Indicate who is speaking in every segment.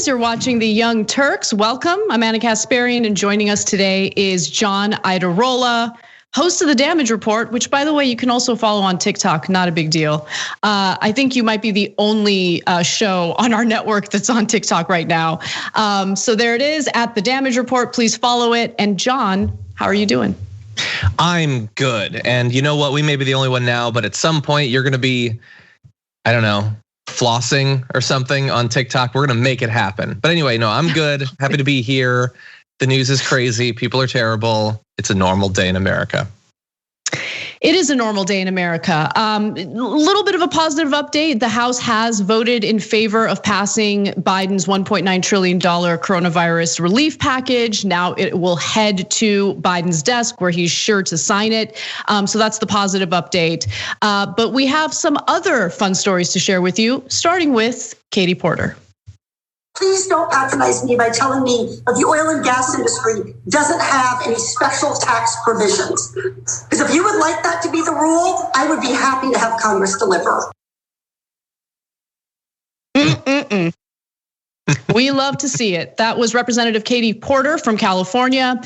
Speaker 1: You're watching the Young Turks. Welcome. I'm Anna Kasparian, and joining us today is John Iadarola, host of the Damage Report, which, by the way, you can also follow on TikTok. Not a big deal. I think you might be the only show on our network that's on TikTok right now. So there it is at the Damage Report. Please follow it. And John, how are you doing?
Speaker 2: I'm good. And you know what? We may be the only one now, but at some point you're going to be, I don't know, flossing or something on TikTok. We're gonna make it happen. But anyway, no, I'm good. Happy to be here. The news is crazy. People are terrible. It's a normal day in America.
Speaker 1: It is a normal day in America. Little bit of a positive update. The House has voted in favor of passing Biden's $1.9 trillion coronavirus relief package. Now it will head to Biden's desk where he's sure to sign it. So that's the positive update. But we have some other fun stories to share with you, starting with Katie Porter.
Speaker 3: Please don't patronize me by telling me that the oil and gas industry doesn't have any special tax provisions. Because if you would like that to be the rule, I would be happy to have Congress deliver.
Speaker 1: We love to see it. That was Representative Katie Porter from California,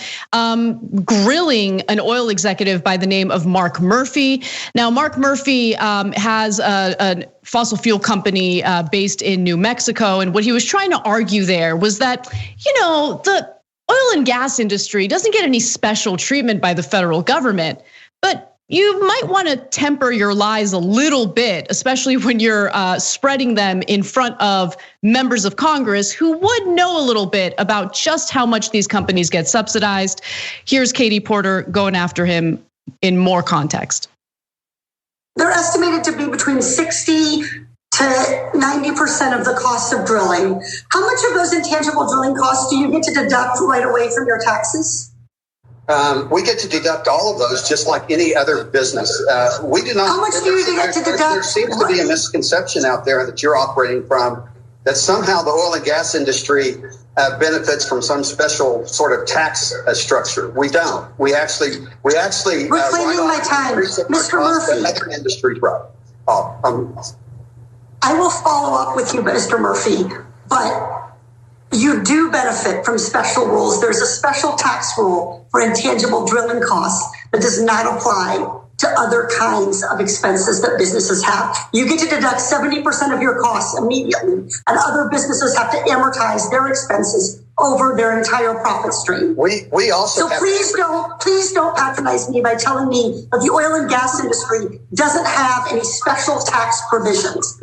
Speaker 1: grilling an oil executive by the name of Mark Murphy. Now, Mark Murphy has a fossil fuel company based in New Mexico. And what he was trying to argue there was that, the oil and gas industry doesn't get any special treatment by the federal government, but you might want to temper your lies a little bit, especially when you're spreading them in front of members of Congress who would know a little bit about just how much these companies get subsidized. Here's Katie Porter going after him in more context.
Speaker 3: They're estimated to be between 60 to 90% of the cost of drilling. How much of those intangible drilling costs do you get to deduct right away from your taxes?
Speaker 4: We get to deduct all of those just like any other business. We do not.
Speaker 3: How much do you get to deduct?
Speaker 4: There seems to be a misconception out there that you're operating from that somehow the oil and gas industry benefits from some special sort of tax structure. We don't. We actually.
Speaker 3: Reclaiming my time, Mr. Murphy.
Speaker 4: Other industries, right?
Speaker 3: I will follow up with you, Mr. Murphy, but you do benefit from special rules. There's a special tax rule for intangible drilling costs that does not apply to other kinds of expenses that businesses have. You get to deduct 70% of your costs immediately, and other businesses have to amortize their expenses over their entire profit stream.
Speaker 4: We also
Speaker 3: so please don't patronize me by telling me that the oil and gas industry doesn't have any special tax provisions.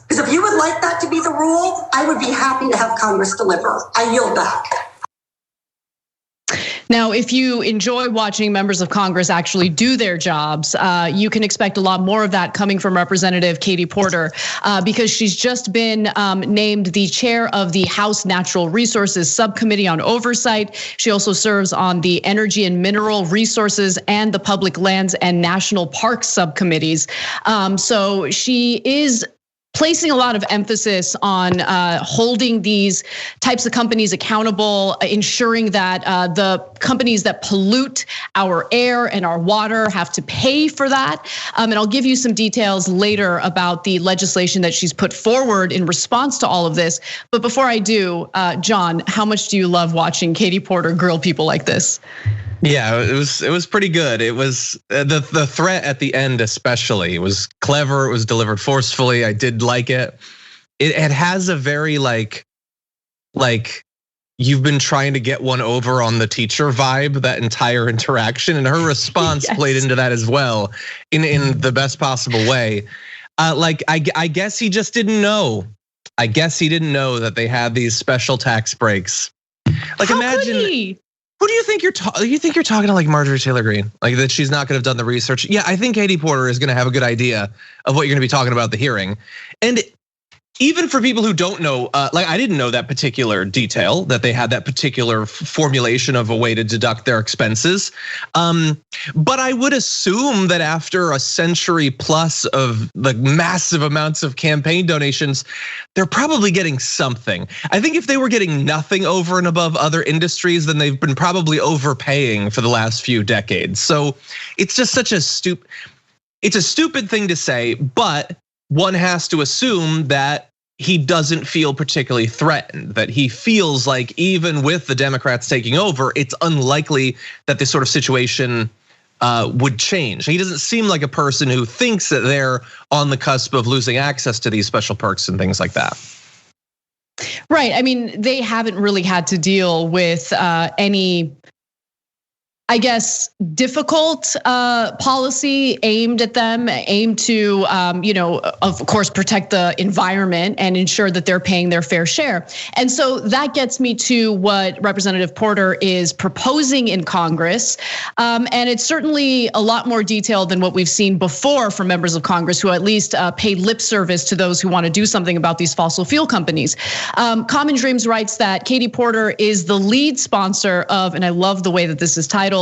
Speaker 3: Because if you would like that to be the rule, I would be happy to have Congress deliver. I yield back.
Speaker 1: Now, if you enjoy watching members of Congress actually do their jobs, you can expect a lot more of that coming from Representative Katie Porter, because she's just been named the chair of the House Natural Resources Subcommittee on Oversight. She also serves on the Energy and Mineral Resources and the Public Lands and National Parks subcommittees. So she is placing a lot of emphasis on holding these types of companies accountable, ensuring that the companies that pollute our air and our water have to pay for that. And I'll give you some details later about the legislation that she's put forward in response to all of this. But before I do, John, how much do you love watching Katie Porter grill people like this?
Speaker 2: Yeah, it was pretty good. It was the threat at the end, especially. It was clever. It was delivered forcefully. I did like it. It has a very like you've been trying to get one over on the teacher vibe, that entire interaction, and her response yes. played into that as well in the best possible way. I guess he just didn't know. I guess he didn't know that they had these special tax breaks. Like,
Speaker 1: how
Speaker 2: imagine.
Speaker 1: Could he?
Speaker 2: Who do you think you're talking? You think you're talking to like Marjorie Taylor Greene, like that she's not going to have done the research? Yeah, I think Katie Porter is going to have a good idea of what you're going to be talking about at the hearing, and even for people who don't know, like I didn't know that particular detail, that they had that particular formulation of a way to deduct their expenses. But I would assume that after a century plus of like massive amounts of campaign donations, they're probably getting something. I think if they were getting nothing over and above other industries, then they've been probably overpaying for the last few decades. So it's just such a stupid thing to say, but one has to assume that he doesn't feel particularly threatened, that he feels like even with the Democrats taking over, it's unlikely that this sort of situation would change. He doesn't seem like a person who thinks that they're on the cusp of losing access to these special perks and things like that.
Speaker 1: Right, I mean, they haven't really had to deal with any, I guess, difficult policy aimed at them, aimed to, of course, protect the environment and ensure that they're paying their fair share. And so that gets me to what Representative Porter is proposing in Congress. And it's certainly a lot more detailed than what we've seen before from members of Congress who at least pay lip service to those who want to do something about these fossil fuel companies. Common Dreams writes that Katie Porter is the lead sponsor of, and I love the way that this is titled,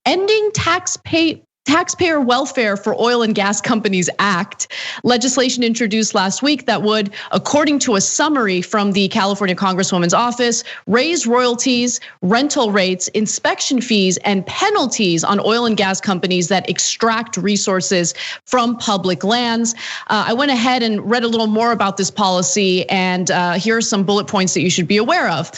Speaker 1: Ending Taxpayer Welfare for Oil and Gas Companies Act, legislation introduced last week that would, according to a summary from the California Congresswoman's office, raise royalties, rental rates, inspection fees, and penalties on oil and gas companies that extract resources from public lands. I went ahead and read a little more about this policy, and here are some bullet points that you should be aware of.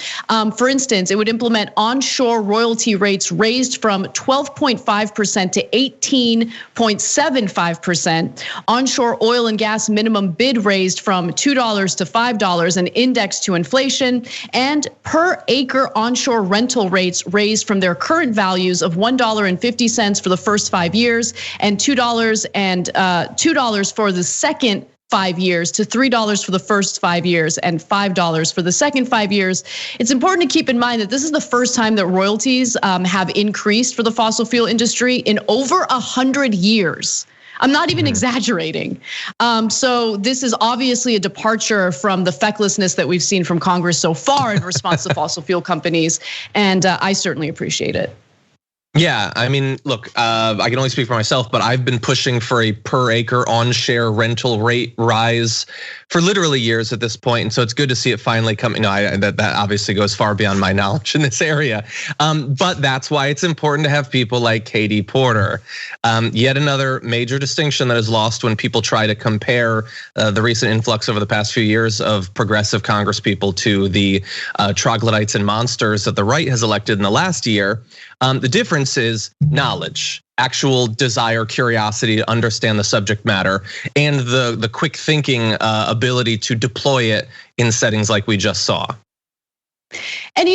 Speaker 1: For instance, it would implement onshore royalty rates raised from 12.5% to 18.75%. Onshore oil and gas minimum bid raised from $2 to $5 and indexed to inflation, and per acre onshore rental rates raised from their current values of $1.50 for the first 5 years and $2 for the second 5 years to $3 for the first 5 years and $5 for the second 5 years. It's important to keep in mind that this is the first time that royalties have increased for the fossil fuel industry in over 100 years. I'm not even exaggerating. So this is obviously a departure from the fecklessness that we've seen from Congress so far in response to fossil fuel companies, and I certainly appreciate it.
Speaker 2: Yeah, I mean, look, I can only speak for myself, but I've been pushing for a per acre on-share rental rate rise for literally years at this point, and so it's good to see it finally coming. That obviously goes far beyond my knowledge in this area, but that's why it's important to have people like Katie Porter. Yet another major distinction that is lost when people try to compare the recent influx over the past few years of progressive Congresspeople to the troglodytes and monsters that the right has elected in the last year. The difference is knowledge, actual desire, curiosity to understand the subject matter, and the quick thinking ability to deploy it in settings like we just saw.
Speaker 1: And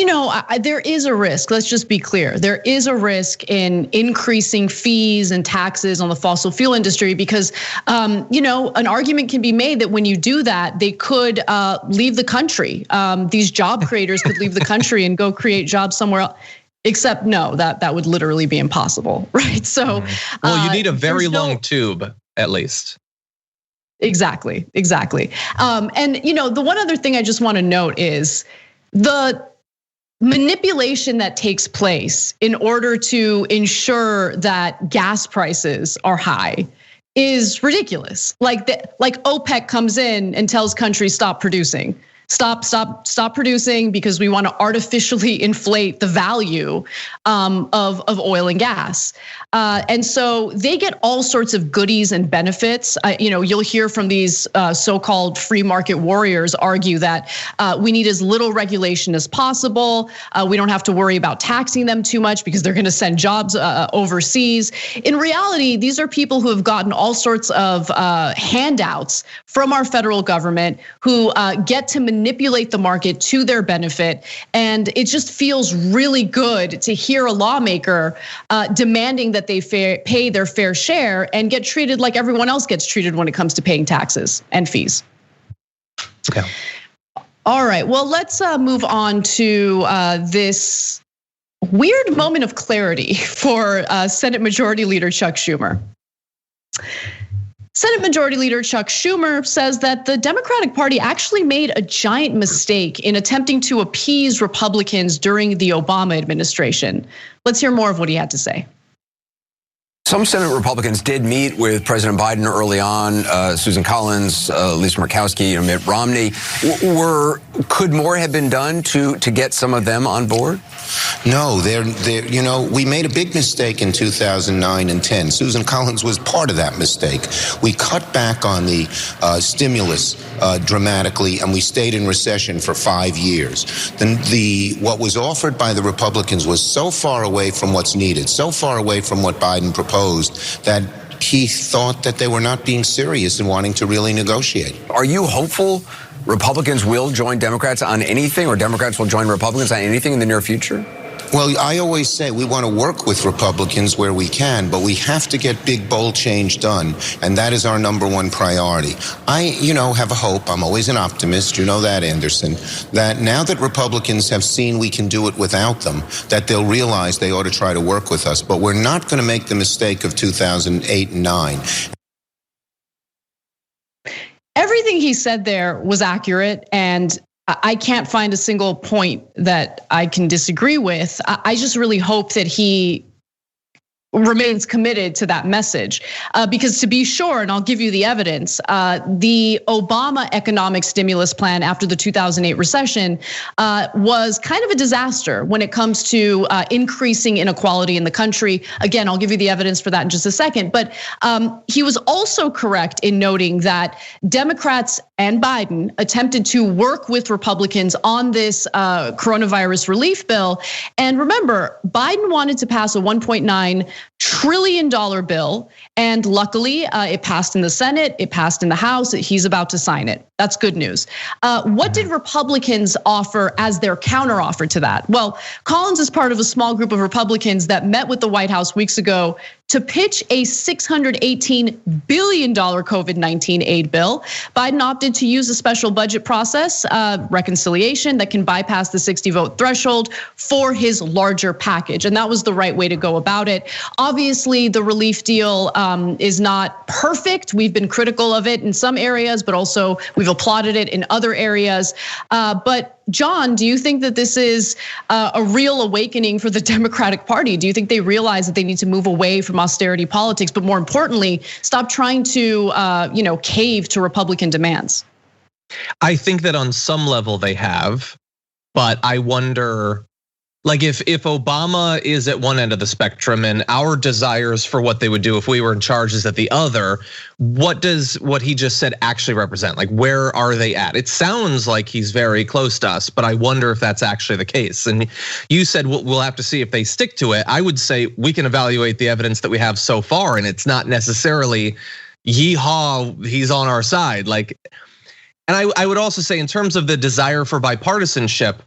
Speaker 1: there is a risk, let's just be clear. There is a risk in increasing fees and taxes on the fossil fuel industry because, an argument can be made that when you do that, they could leave the country. These job creators could leave the country and go create jobs somewhere else. Except no, that would literally be impossible, right? So,
Speaker 2: well, you need a very long tube, at least.
Speaker 1: Exactly. And the one other thing I just want to note is the manipulation that takes place in order to ensure that gas prices are high is ridiculous. Like OPEC comes in and tells countries stop producing. Stop producing because we want to artificially inflate the value of oil and gas. And so they get all sorts of goodies and benefits. You'll hear from these so-called free market warriors argue that we need as little regulation as possible. We don't have to worry about taxing them too much because they're going to send jobs overseas. In reality, these are people who have gotten all sorts of handouts from our federal government who get to manipulate the market to their benefit. And it just feels really good to hear a lawmaker demanding that they pay their fair share and get treated like everyone else gets treated when it comes to paying taxes and fees.
Speaker 2: Okay.
Speaker 1: All right, well, let's move on to this weird moment of clarity for Senate Majority Leader Chuck Schumer. Senate Majority Leader Chuck Schumer says that the Democratic Party actually made a giant mistake in attempting to appease Republicans during the Obama administration. Let's hear more of what he had to say.
Speaker 5: Some Senate Republicans did meet with President Biden early on, Susan Collins, Lisa Murkowski, Mitt Romney. Could more have been done to get some of them on board?
Speaker 6: No, we made a big mistake in 2009 and 10. Susan Collins was part of that mistake. We cut back on the stimulus dramatically, and we stayed in recession for 5 years. Then what was offered by the Republicans was so far away from what's needed, so far away from what Biden proposed, that he thought that they were not being serious and wanting to really negotiate.
Speaker 5: Are you hopeful Republicans will join Democrats on anything, or Democrats will join Republicans on anything in the near future?
Speaker 6: Well, I always say we want to work with Republicans where we can, but we have to get big, bold change done, and that is our number one priority. I, have a hope. I'm always an optimist. You know that, Anderson, that now that Republicans have seen we can do it without them, that they'll realize they ought to try to work with us. But we're not going to make the mistake of 2008 and 9.
Speaker 1: Everything he said there was accurate, and I can't find a single point that I can disagree with. I just really hope that he remains committed to that message, because to be sure, and I'll give you the evidence, the Obama economic stimulus plan after the 2008 recession was kind of a disaster when it comes to increasing inequality in the country. Again, I'll give you the evidence for that in just a second, but he was also correct in noting that Democrats and Biden attempted to work with Republicans on this coronavirus relief bill. And remember, Biden wanted to pass a $1.9 trillion bill, and luckily it passed in the Senate, it passed in the House. He's about to sign it. That's good news. What did Republicans offer as their counteroffer to that? Well, Collins is part of a small group of Republicans that met with the White House weeks ago to pitch a $618 billion COVID-19 aid bill. Biden opted to use a special budget process, reconciliation, that can bypass the 60 vote threshold for his larger package. And that was the right way to go about it. Obviously, the relief deal is not perfect. We've been critical of it in some areas, but also we've applauded it in other areas. But John, do you think that this is a real awakening for the Democratic Party? Do you think they realize that they need to move away from austerity politics, but more importantly, stop trying to cave to Republican demands?
Speaker 2: I think that on some level they have, but I wonder, like if Obama is at one end of the spectrum and our desires for what they would do if we were in charge is at the other, what does what he just said actually represent? Like, where are they at? It sounds like he's very close to us, but I wonder if that's actually the case. And you said we'll have to see if they stick to it. I would say we can evaluate the evidence that we have so far, and it's not necessarily yeehaw, he's on our side. And I would also say in terms of the desire for bipartisanship,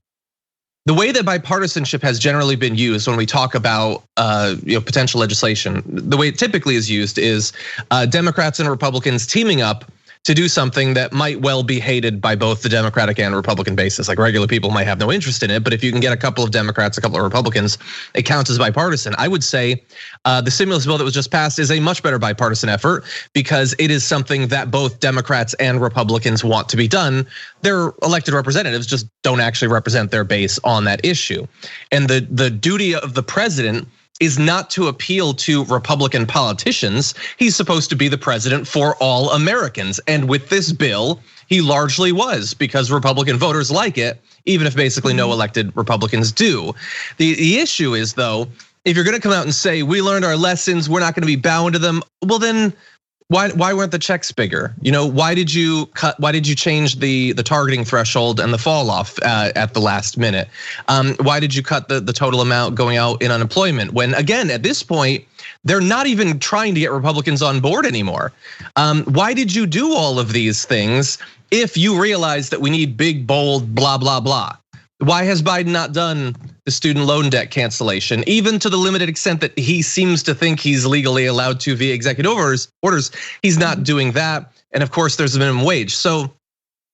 Speaker 2: the way that bipartisanship has generally been used when we talk about potential legislation, the way it typically is used is Democrats and Republicans teaming up to do something that might well be hated by both the Democratic and Republican bases. Like regular people might have no interest in it, but if you can get a couple of Democrats, a couple of Republicans, it counts as bipartisan. I would say the stimulus bill that was just passed is a much better bipartisan effort because it is something that both Democrats and Republicans want to be done. Their elected representatives just don't actually represent their base on that issue. And the duty of the president is not to appeal to Republican politicians. He's supposed to be the president for all Americans. And with this bill, he largely was, because Republican voters like it, even if basically no elected Republicans do. The issue is though, if you're gonna come out and say, we learned our lessons, we're not gonna be bound to them, well then, why weren't the checks bigger? Why did you change the targeting threshold and the fall off at the last minute? Why did you cut the total amount going out in unemployment? When again, at this point, they're not even trying to get Republicans on board anymore. Why did you do all of these things if you realize that we need big, bold, blah, blah, blah? Why has Biden not done the student loan debt cancellation, even to the limited extent that he seems to think he's legally allowed to via executive orders? He's not doing that. And of course, there's a minimum wage. So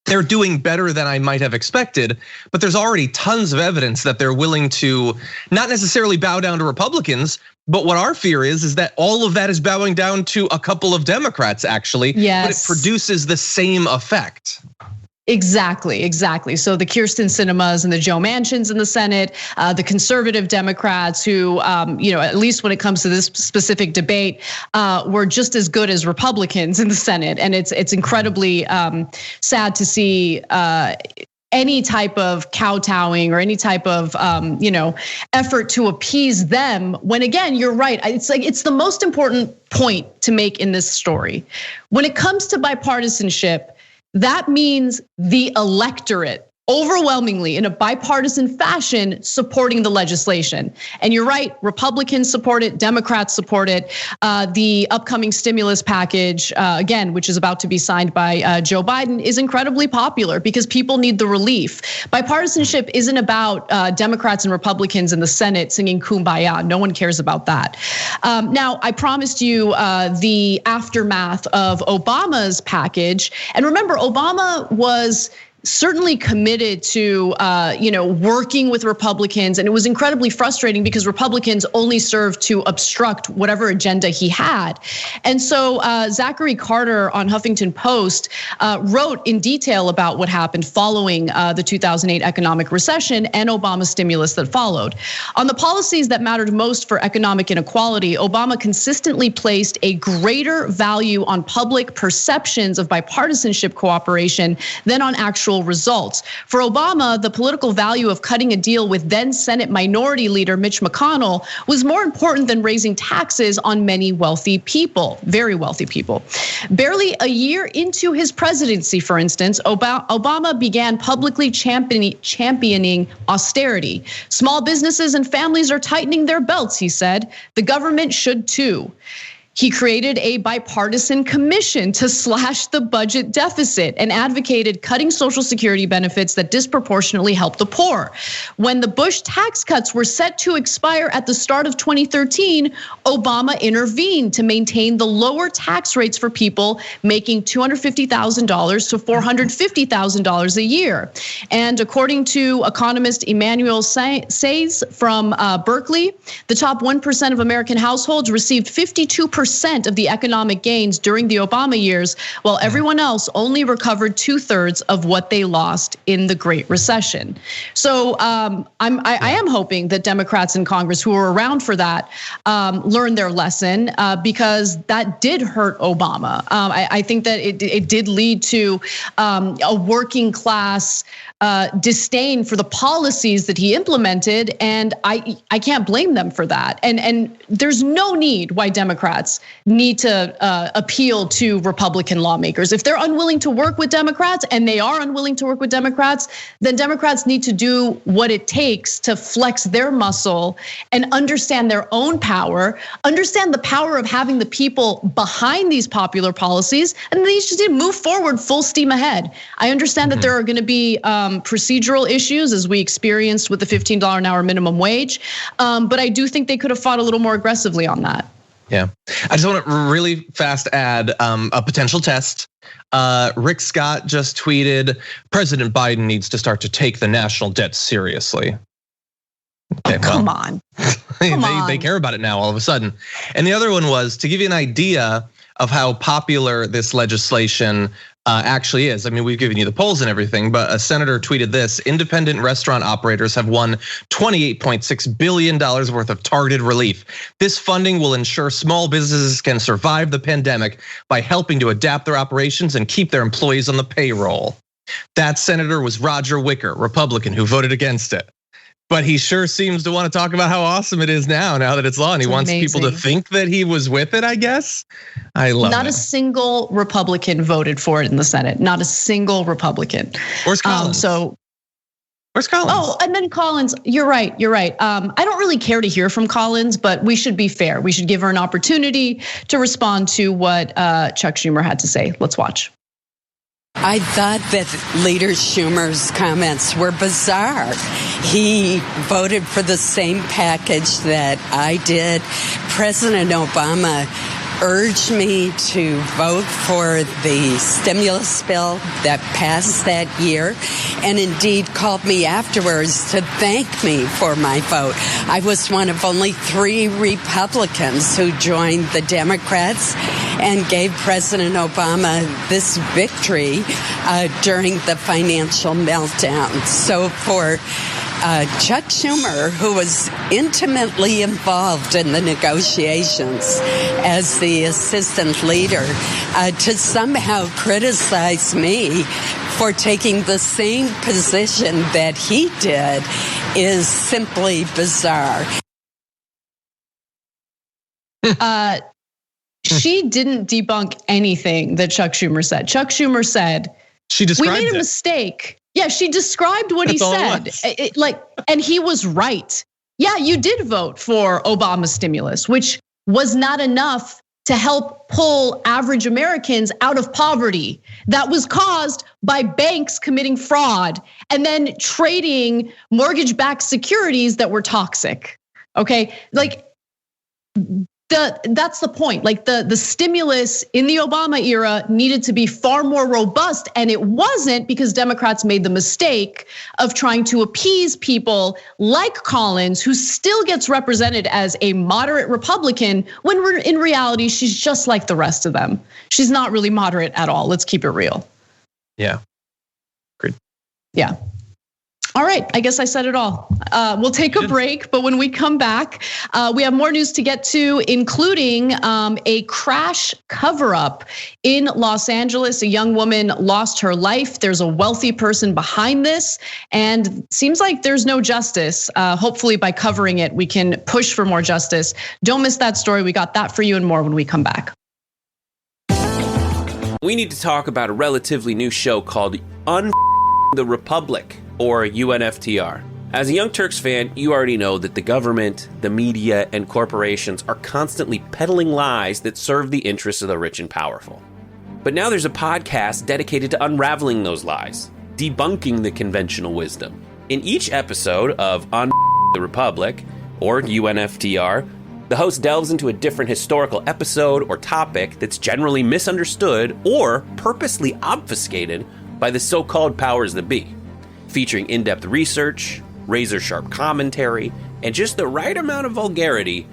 Speaker 2: they're doing better than I might have expected, but there's already tons of evidence that they're willing to not necessarily bow down to Republicans, but what our fear is that all of that is bowing down to a couple of Democrats actually,
Speaker 1: yes.
Speaker 2: But it produces the same effect.
Speaker 1: Exactly. So the Kyrsten Sinemas and the Joe Manchins in the Senate, the conservative Democrats who, at least when it comes to this specific debate, were just as good as Republicans in the Senate. And it's incredibly sad to see any type of kowtowing or any type of effort to appease them, when again, you're right. It's the most important point to make in this story. When it comes to bipartisanship, that means the electorate overwhelmingly in a bipartisan fashion supporting the legislation. And you're right, Republicans support it, Democrats support it. The upcoming stimulus package, again, which is about to be signed by Joe Biden, is incredibly popular because people need the relief. Bipartisanship isn't about Democrats and Republicans in the Senate singing Kumbaya. No one cares about that. Now, I promised you the aftermath of Obama's package. And remember, Obama was certainly committed to working with Republicans, and it was incredibly frustrating because Republicans only served to obstruct whatever agenda he had. And so Zachary Carter on Huffington Post wrote in detail about what happened following the 2008 economic recession and Obama's stimulus that followed. On the policies that mattered most for economic inequality, Obama consistently placed a greater value on public perceptions of bipartisanship cooperation than on actual results. For Obama, the political value of cutting a deal with then Senate Minority Leader Mitch McConnell was more important than raising taxes on many wealthy people, very wealthy people. Barely a year into his presidency, for instance, Obama began publicly championing austerity. Small businesses and families are tightening their belts, he said. The government should too. He created a bipartisan commission to slash the budget deficit and advocated cutting Social Security benefits that disproportionately help the poor. When the Bush tax cuts were set to expire at the start of 2013, Obama intervened to maintain the lower tax rates for people making $250,000 to $450,000 a year. And according to economist Emmanuel Saez from Berkeley, the top 1% of American households received 52% of the economic gains during the Obama years, while everyone else only recovered 2/3 of what they lost in the Great Recession. So I am hoping that Democrats in Congress who were around for that learn their lesson because that did hurt Obama. I think that it did lead to a working class disdain for the policies that he implemented, and I can't blame them for that. And there's no need why Democrats need to appeal to Republican lawmakers. If they're unwilling to work with Democrats, and they are unwilling to work with Democrats, then Democrats need to do what it takes to flex their muscle and understand their own power, understand the power of having the people behind these popular policies, and they just need to move forward full steam ahead. I understand that there are going to be procedural issues as we experienced with the $15 an hour minimum wage. But I do think they could have fought a little more aggressively on that.
Speaker 2: Yeah, I just want to really fast add a potential test. Rick Scott just tweeted, President Biden needs to start to take the national debt seriously. Okay,
Speaker 1: come on.
Speaker 2: They care about it now all of a sudden. And the other one was to give you an idea of how popular this legislation actually is. I mean, we've given you the polls and everything, but a senator tweeted this: independent restaurant operators have won $28.6 billion worth of targeted relief. This funding will ensure small businesses can survive the pandemic by helping to adapt their operations and keep their employees on the payroll. That senator was Roger Wicker, Republican, who voted against it. But he sure seems to want to talk about how awesome it is now that it's law, and he wants people to think that he was with it, I guess. I love it. Not
Speaker 1: a single Republican voted for it in the Senate. Not a single Republican.
Speaker 2: Where's Collins? Where's Collins?
Speaker 1: Oh, and then Collins, you're right. I don't really care to hear from Collins, but we should be fair. We should give her an opportunity to respond to what Chuck Schumer had to say. Let's watch.
Speaker 7: I thought that Leader Schumer's comments were bizarre. He voted for the same package that I did. President Obama urged me to vote for the stimulus bill that passed that year, and indeed called me afterwards to thank me for my vote. I was one of only 3 Republicans who joined the Democrats and gave President Obama this victory during the financial meltdown. So for Chuck Schumer, who was intimately involved in the negotiations as the assistant leader, to somehow criticize me for taking the same position that he did is simply bizarre.
Speaker 1: She didn't debunk anything that Chuck Schumer said. Chuck Schumer said, we made a mistake. Yeah, she described what he said. And he was right. Yeah, you did vote for Obama's stimulus, which was not enough to help pull average Americans out of poverty that was caused by banks committing fraud and then trading mortgage-backed securities that were toxic. Okay, that's the point. Like the stimulus in the Obama era needed to be far more robust, and it wasn't, because Democrats made the mistake of trying to appease people like Collins, who still gets represented as a moderate Republican when in reality she's just like the rest of them. She's not really moderate at all. Let's keep it real.
Speaker 2: Yeah. Great.
Speaker 1: Yeah. All right, I guess I said it all. We'll take a break, but when we come back, we have more news to get to, including a crash cover-up in Los Angeles. A young woman lost her life. There's a wealthy person behind this, and seems like there's no justice. Hopefully by covering it, we can push for more justice. Don't miss that story. We got that for you and more when we come back.
Speaker 8: We need to talk about a relatively new show called the Republic, or UNFTR. As a Young Turks fan, you already know that the government, the media, and corporations are constantly peddling lies that serve the interests of the rich and powerful. But now there's a podcast dedicated to unraveling those lies, debunking the conventional wisdom. In each episode of the Republic, or UNFTR, the host delves into a different historical episode or topic that's generally misunderstood or purposely obfuscated by the so-called powers that be. Featuring in-depth research, razor-sharp commentary, and just the right amount of vulgarity,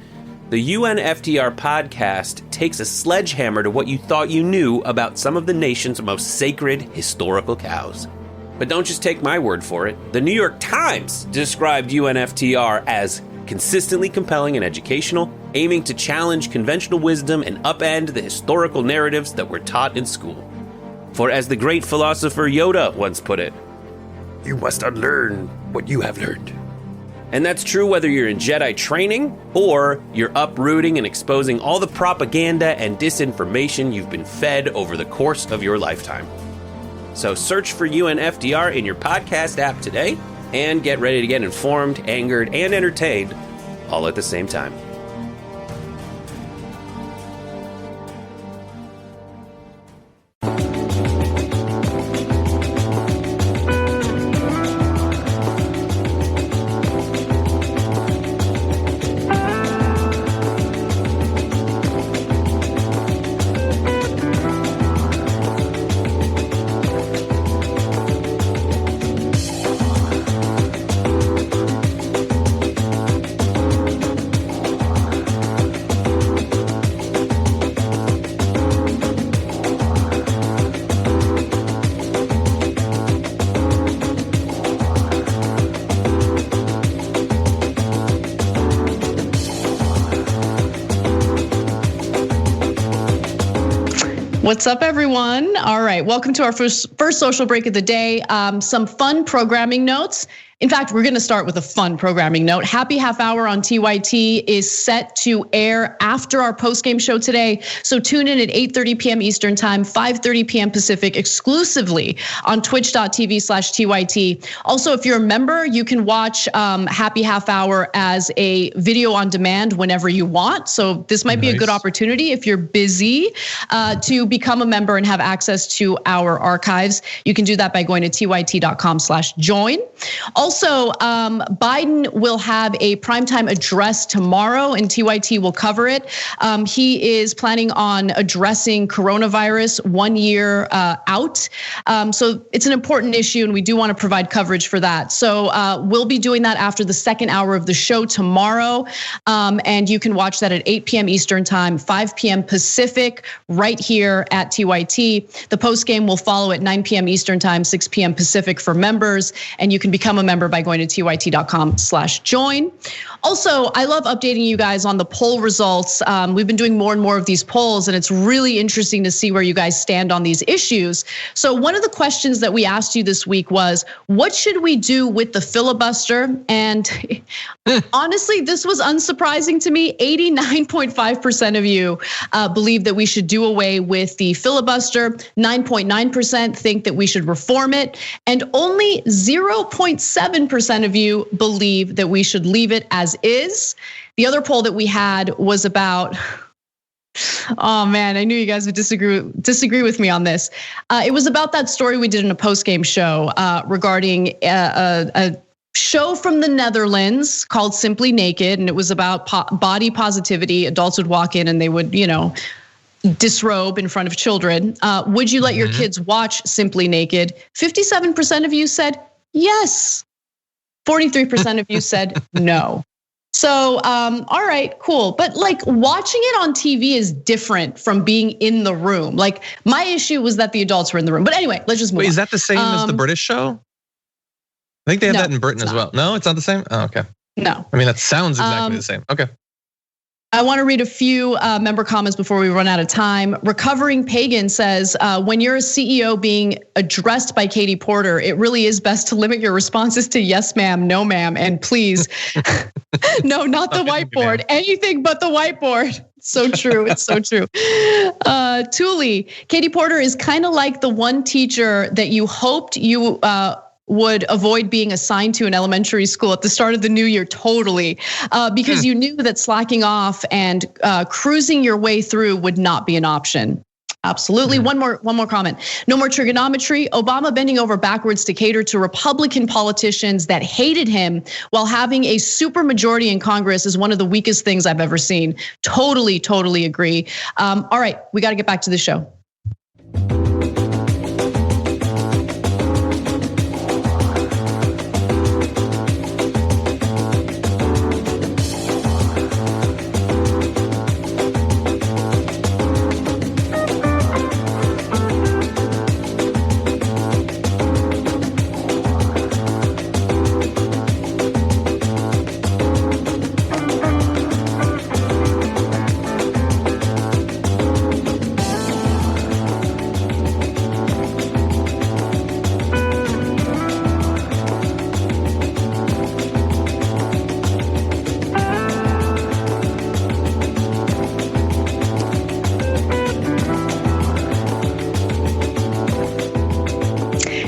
Speaker 8: the UNFTR podcast takes a sledgehammer to what you thought you knew about some of the nation's most sacred historical cows. But don't just take my word for it. The New York Times described UNFTR as consistently compelling and educational, aiming to challenge conventional wisdom and upend the historical narratives that were taught in school. For as the great philosopher Yoda once put it, you must unlearn what you have learned. And that's true whether you're in Jedi training or you're uprooting and exposing all the propaganda and disinformation you've been fed over the course of your lifetime. So search for UNFTR in your podcast app today and get ready to get informed, angered, and entertained all at the same time.
Speaker 1: What's up, everyone? All right, welcome to our first social break of the day. Some fun programming notes. In fact, we're gonna start with a fun programming note. Happy Half Hour on TYT is set to air after our post-game show today. So tune in at 8:30 p.m. Eastern time, 5:30 p.m. Pacific, exclusively on twitch.tv/TYT. Also, if you're a member, you can watch Happy Half Hour as a video on demand whenever you want. So this might be a good opportunity if you're busy to become a member and have access to our archives. You can do that by going to tyt.com/join. Also, Biden will have a primetime address tomorrow, and TYT will cover it. He is planning on addressing coronavirus 1 year out. So it's an important issue, and we do want to provide coverage for that. So we'll be doing that after the second hour of the show tomorrow. And you can watch that at 8 p.m. Eastern time, 5 p.m. Pacific, right here at TYT. The post game will follow at 9 p.m. Eastern time, 6 p.m. Pacific for members. And you can become a member by going to tyt.com/join. Also, I love updating you guys on the poll results. We've been doing more and more of these polls, and it's really interesting to see where you guys stand on these issues. So one of the questions that we asked you this week was, what should we do with the filibuster? And honestly, this was unsurprising to me. 89.5% of you believe that we should do away with the filibuster. 9.9% think that we should reform it. And only 0.7% of you believe that we should leave it as is. The other poll that we had was about, oh man, I knew you guys would disagree with me on this. It was about that story we did in a post-game show regarding a show from the Netherlands called Simply Naked, and it was about body positivity. Adults would walk in and they would, disrobe in front of children. Would you let your kids watch Simply Naked? 57% of you said yes. 43% of you said no. So, all right, cool. But like watching it on TV is different from being in the room. Like my issue was that the adults were in the room. But anyway, let's just move on.
Speaker 2: Is that the same as the British show? I think they have that in Britain as well. No, it's not the same? Oh, okay.
Speaker 1: No.
Speaker 2: I mean, that sounds exactly the same. Okay.
Speaker 1: I want to read a few member comments before we run out of time. Recovering Pagan says, when you're a CEO being addressed by Katie Porter, it really is best to limit your responses to yes, ma'am, no, ma'am, and please. No, not the whiteboard. Anything but the whiteboard. So true. It's so true. Thule, Katie Porter is kind of like the one teacher that you hoped you would avoid being assigned to an elementary school at the start of the new year, totally, because you knew that slacking off and cruising your way through would not be an option. Absolutely. One more comment. No more trigonometry. Obama bending over backwards to cater to Republican politicians that hated him while having a super majority in Congress is one of the weakest things I've ever seen. Totally agree. All right, we got to get back to the show.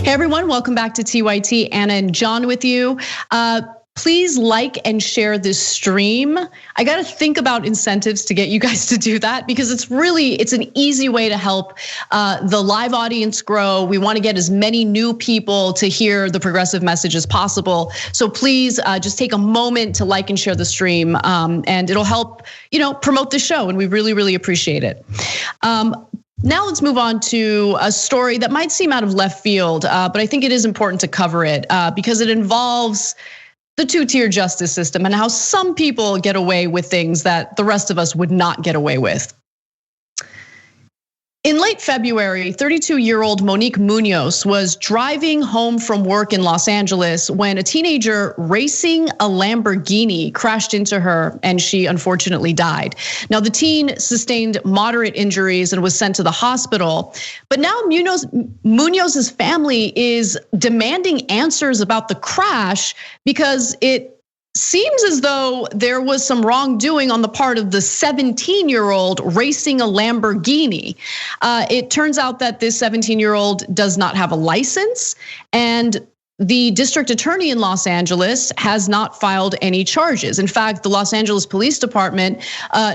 Speaker 1: Everyone, welcome back to TYT. Anna and John with you. Please like and share this stream. I got to think about incentives to get you guys to do that because it's an easy way to help the live audience grow. We want to get as many new people to hear the progressive message as possible. So please just take a moment to like and share the stream, and it'll help promote the show, and we really appreciate it. Now let's move on to a story that might seem out of left field, but I think it is important to cover it because it involves the two-tier justice system and how some people get away with things that the rest of us would not get away with. In late February, 32-year-old Monique Munoz was driving home from work in Los Angeles when a teenager racing a Lamborghini crashed into her and she unfortunately died. Now, the teen sustained moderate injuries and was sent to the hospital. But now Munoz's family is demanding answers about the crash because it seems as though there was some wrongdoing on the part of the 17-year-old racing a Lamborghini. It turns out that this 17-year-old does not have a license, and the district attorney in Los Angeles has not filed any charges. In fact, the Los Angeles Police Department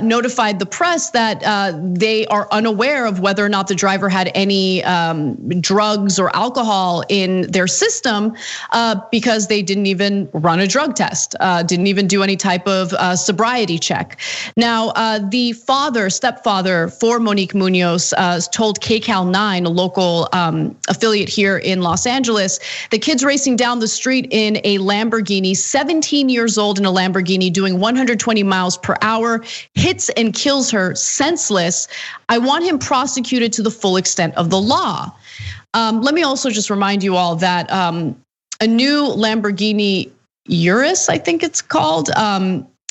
Speaker 1: notified the press that they are unaware of whether or not the driver had any drugs or alcohol in their system because they didn't even run a drug test, didn't even do any type of sobriety check. Now, the stepfather for Monique Munoz told KCAL 9, a local affiliate here in Los Angeles, the kid's racing down the street in a Lamborghini, 17 years old in a Lamborghini, doing 120 miles per hour, hits and kills her senseless. I want him prosecuted to the full extent of the law. Let me also just remind you all that a new Lamborghini Urus, I think it's called,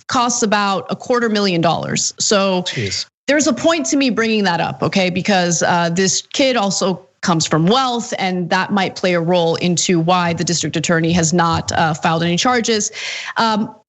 Speaker 1: costs about $250,000. So there's a point to me bringing that up, okay? Because this kid also comes from wealth, and that might play a role into why the district attorney has not filed any charges.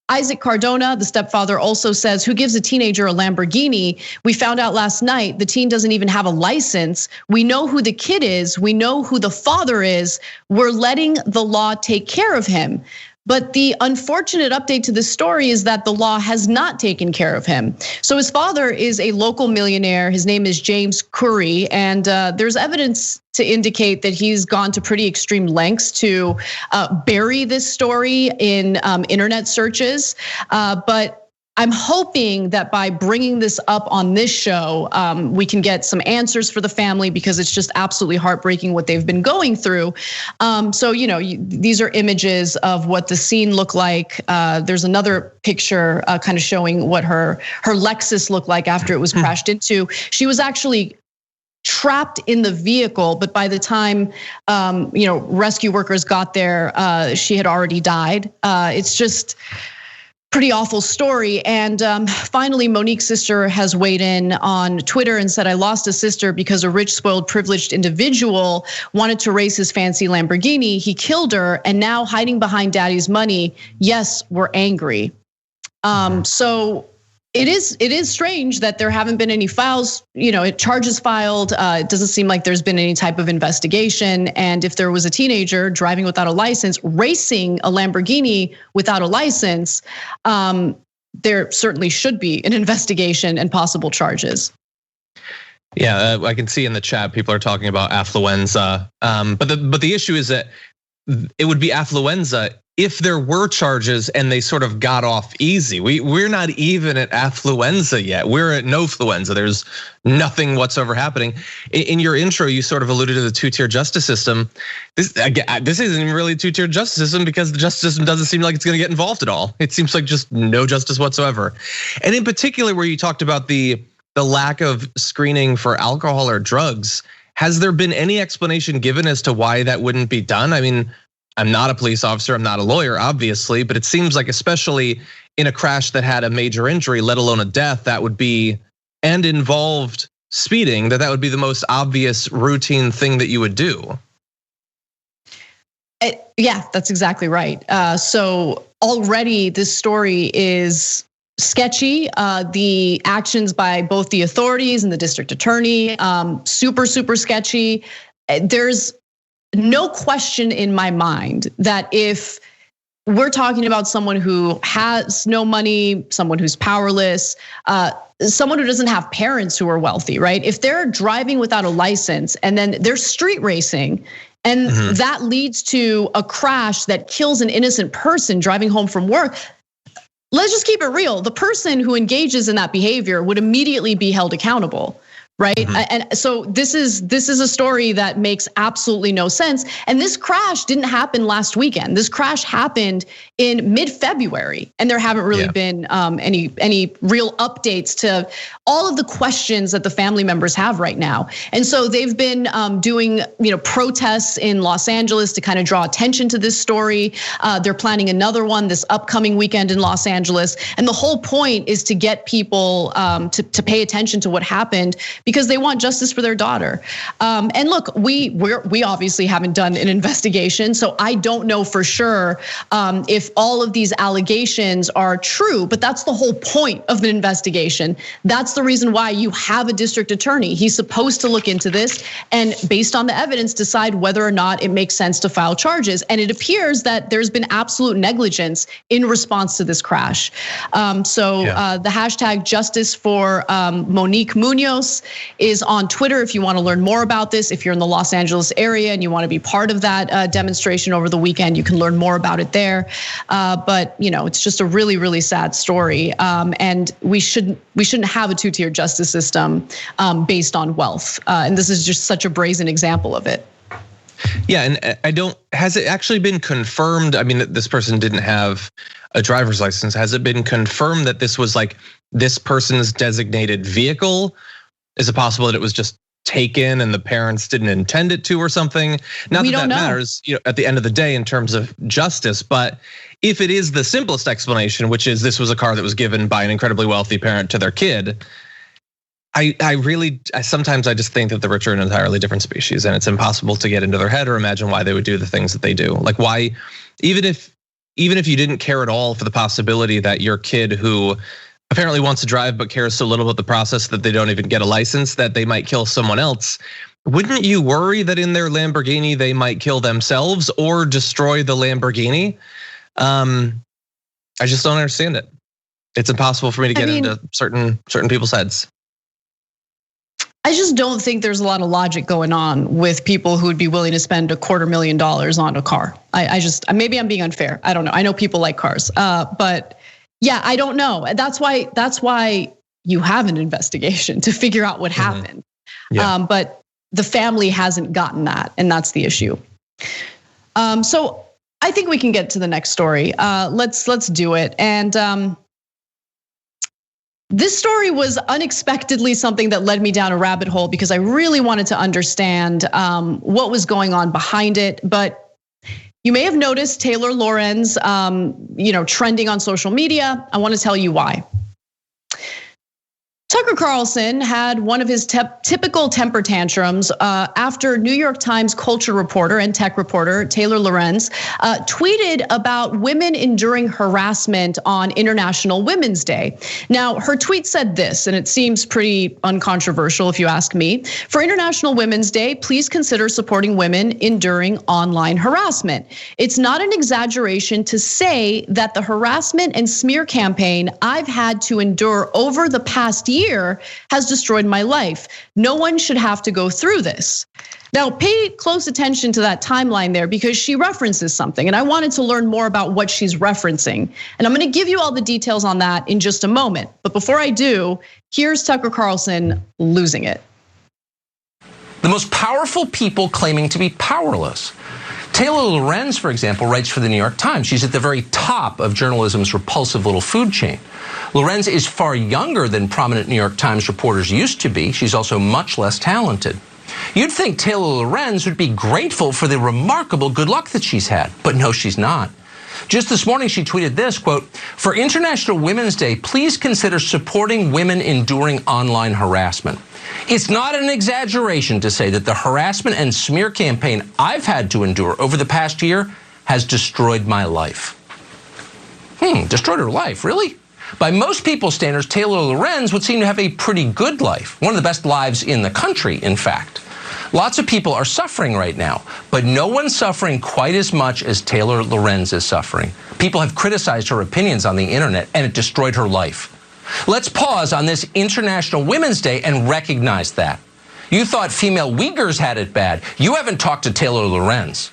Speaker 1: Isaac Cardona, the stepfather, also says, who gives a teenager a Lamborghini? We found out last night the teen doesn't even have a license. We know who the kid is. We know who the father is. We're letting the law take care of him. But the unfortunate update to this story is that the law has not taken care of him. So his father is a local millionaire. His name is James Curry, and there's evidence to indicate that he's gone to pretty extreme lengths to bury this story in internet searches. But I'm hoping that by bringing this up on this show, we can get some answers for the family, because it's just absolutely heartbreaking what they've been going through. So, these are images of what the scene looked like. There's another picture kind of showing what her Lexus looked like after it was crashed into. She was actually trapped in the vehicle, but by the time rescue workers got there, she had already died. It's just pretty awful story. And finally, Monique's sister has weighed in on Twitter and said, I lost a sister because a rich, spoiled, privileged individual wanted to race his fancy Lamborghini. He killed her, and now hiding behind daddy's money. Yes, we're angry. So it is strange that there haven't been any charges filed. It doesn't seem like there's been any type of investigation. And if there was a teenager driving without a license, racing a Lamborghini without a license, there certainly should be an investigation and possible charges.
Speaker 2: Yeah, I can see in the chat people are talking about affluenza, but the issue is that it would be affluenza if there were charges and they sort of got off easy. We're not even at affluenza yet. We're at no-fluenza. There's nothing whatsoever happening. In your intro, you sort of alluded to the two-tier justice system. This isn't even really a two-tier justice system, because the justice system doesn't seem like it's gonna get involved at all. It seems like just no justice whatsoever. And in particular, where you talked about the lack of screening for alcohol or drugs, has there been any explanation given as to why that wouldn't be done? I mean, I'm not a police officer, I'm not a lawyer, obviously, but it seems like, especially in a crash that had a major injury, let alone a death, that would be, and involved speeding, that would be the most obvious routine thing that you would do.
Speaker 1: Yeah, that's exactly right. So already this story is sketchy. The actions by both the authorities and the district attorney, super sketchy. There's no question in my mind that if we're talking about someone who has no money, someone who's powerless, someone who doesn't have parents who are wealthy, right? If they're driving without a license and then they're street racing, and that leads to a crash that kills an innocent person driving home from work, let's just keep it real. The person who engages in that behavior would immediately be held accountable. Right, and so this is a story that makes absolutely no sense. And this crash didn't happen last weekend. This crash happened in mid-February, and there haven't really been any real updates to all of the questions that the family members have right now. And so they've been doing protests in Los Angeles to kind of draw attention to this story. They're planning another one this upcoming weekend in Los Angeles, and the whole point is to get people to pay attention to what happened. because they want justice for their daughter. And look, we obviously haven't done an investigation, so I don't know for sure if all of these allegations are true, but that's the whole point of the investigation. That's the reason why you have a district attorney. He's supposed to look into this and based on the evidence decide whether or not it makes sense to file charges. And it appears that there's been absolute negligence in response to this crash. The hashtag justice for Monique Munoz is on Twitter if you want to learn more about this. If you're in the Los Angeles area and you want to be part of that demonstration over the weekend, you can learn more about it there. But it's just a really, really sad story. And we shouldn't have a two-tier justice system based on wealth. And this is just such a brazen example of it.
Speaker 2: Yeah, and has it actually been confirmed? I mean, this person didn't have a driver's license. Has it been confirmed that this was like this person's designated vehicle? Is it possible that it was just taken and the parents didn't intend it to or something? Not that that matters, at the end of the day in terms of justice, but if it is the simplest explanation, which is this was a car that was given by an incredibly wealthy parent to their kid, I sometimes just think that the rich are an entirely different species and it's impossible to get into their head or imagine why they would do the things that they do. Like why, even if you didn't care at all for the possibility that your kid who apparently wants to drive but cares so little about the process that they don't even get a license, that they might kill someone else, wouldn't you worry that in their Lamborghini they might kill themselves or destroy the Lamborghini? I just don't understand it. It's impossible for me to get into certain people's heads.
Speaker 1: I just don't think there's a lot of logic going on with people who would be willing to spend $250,000 on a car. Maybe I'm being unfair. I don't know. I know people like cars, but yeah, I don't know. That's why you have an investigation to figure out what happened. Yeah. But the family hasn't gotten that, and that's the issue. So I think we can get to the next story. Let's do it. And this story was unexpectedly something that led me down a rabbit hole because I really wanted to understand what was going on behind it. But you may have noticed Taylor Lorenz, trending on social media. I want to tell you why. Tucker Carlson had one of his typical temper tantrums after New York Times culture reporter and tech reporter Taylor Lorenz tweeted about women enduring harassment on International Women's Day. Now, her tweet said this, and it seems pretty uncontroversial if you ask me. For International Women's Day, please consider supporting women enduring online harassment. It's not an exaggeration to say that the harassment and smear campaign I've had to endure over the past year has destroyed my life. No one should have to go through this. Now, pay close attention to that timeline there because she references something, and I wanted to learn more about what she's referencing. And I'm going to give you all the details on that in just a moment. But before I do, here's Tucker Carlson losing it.
Speaker 9: The most powerful people claiming to be powerless. Taylor Lorenz, for example, writes for the New York Times. She's at the very top of journalism's repulsive little food chain. Lorenz is far younger than prominent New York Times reporters used to be. She's also much less talented. You'd think Taylor Lorenz would be grateful for the remarkable good luck that she's had, but no, she's not. Just this morning, she tweeted this, quote, for International Women's Day, please consider supporting women enduring online harassment. It's not an exaggeration to say that the harassment and smear campaign I've had to endure over the past year has destroyed my life. Destroyed her life, really? By most people's standards, Taylor Lorenz would seem to have a pretty good life, one of the best lives in the country, in fact. Lots of people are suffering right now, but no one's suffering quite as much as Taylor Lorenz is suffering. People have criticized her opinions on the internet, and it destroyed her life. Let's pause on this International Women's Day and recognize that. You thought female Uyghurs had it bad. You haven't talked to Taylor Lorenz.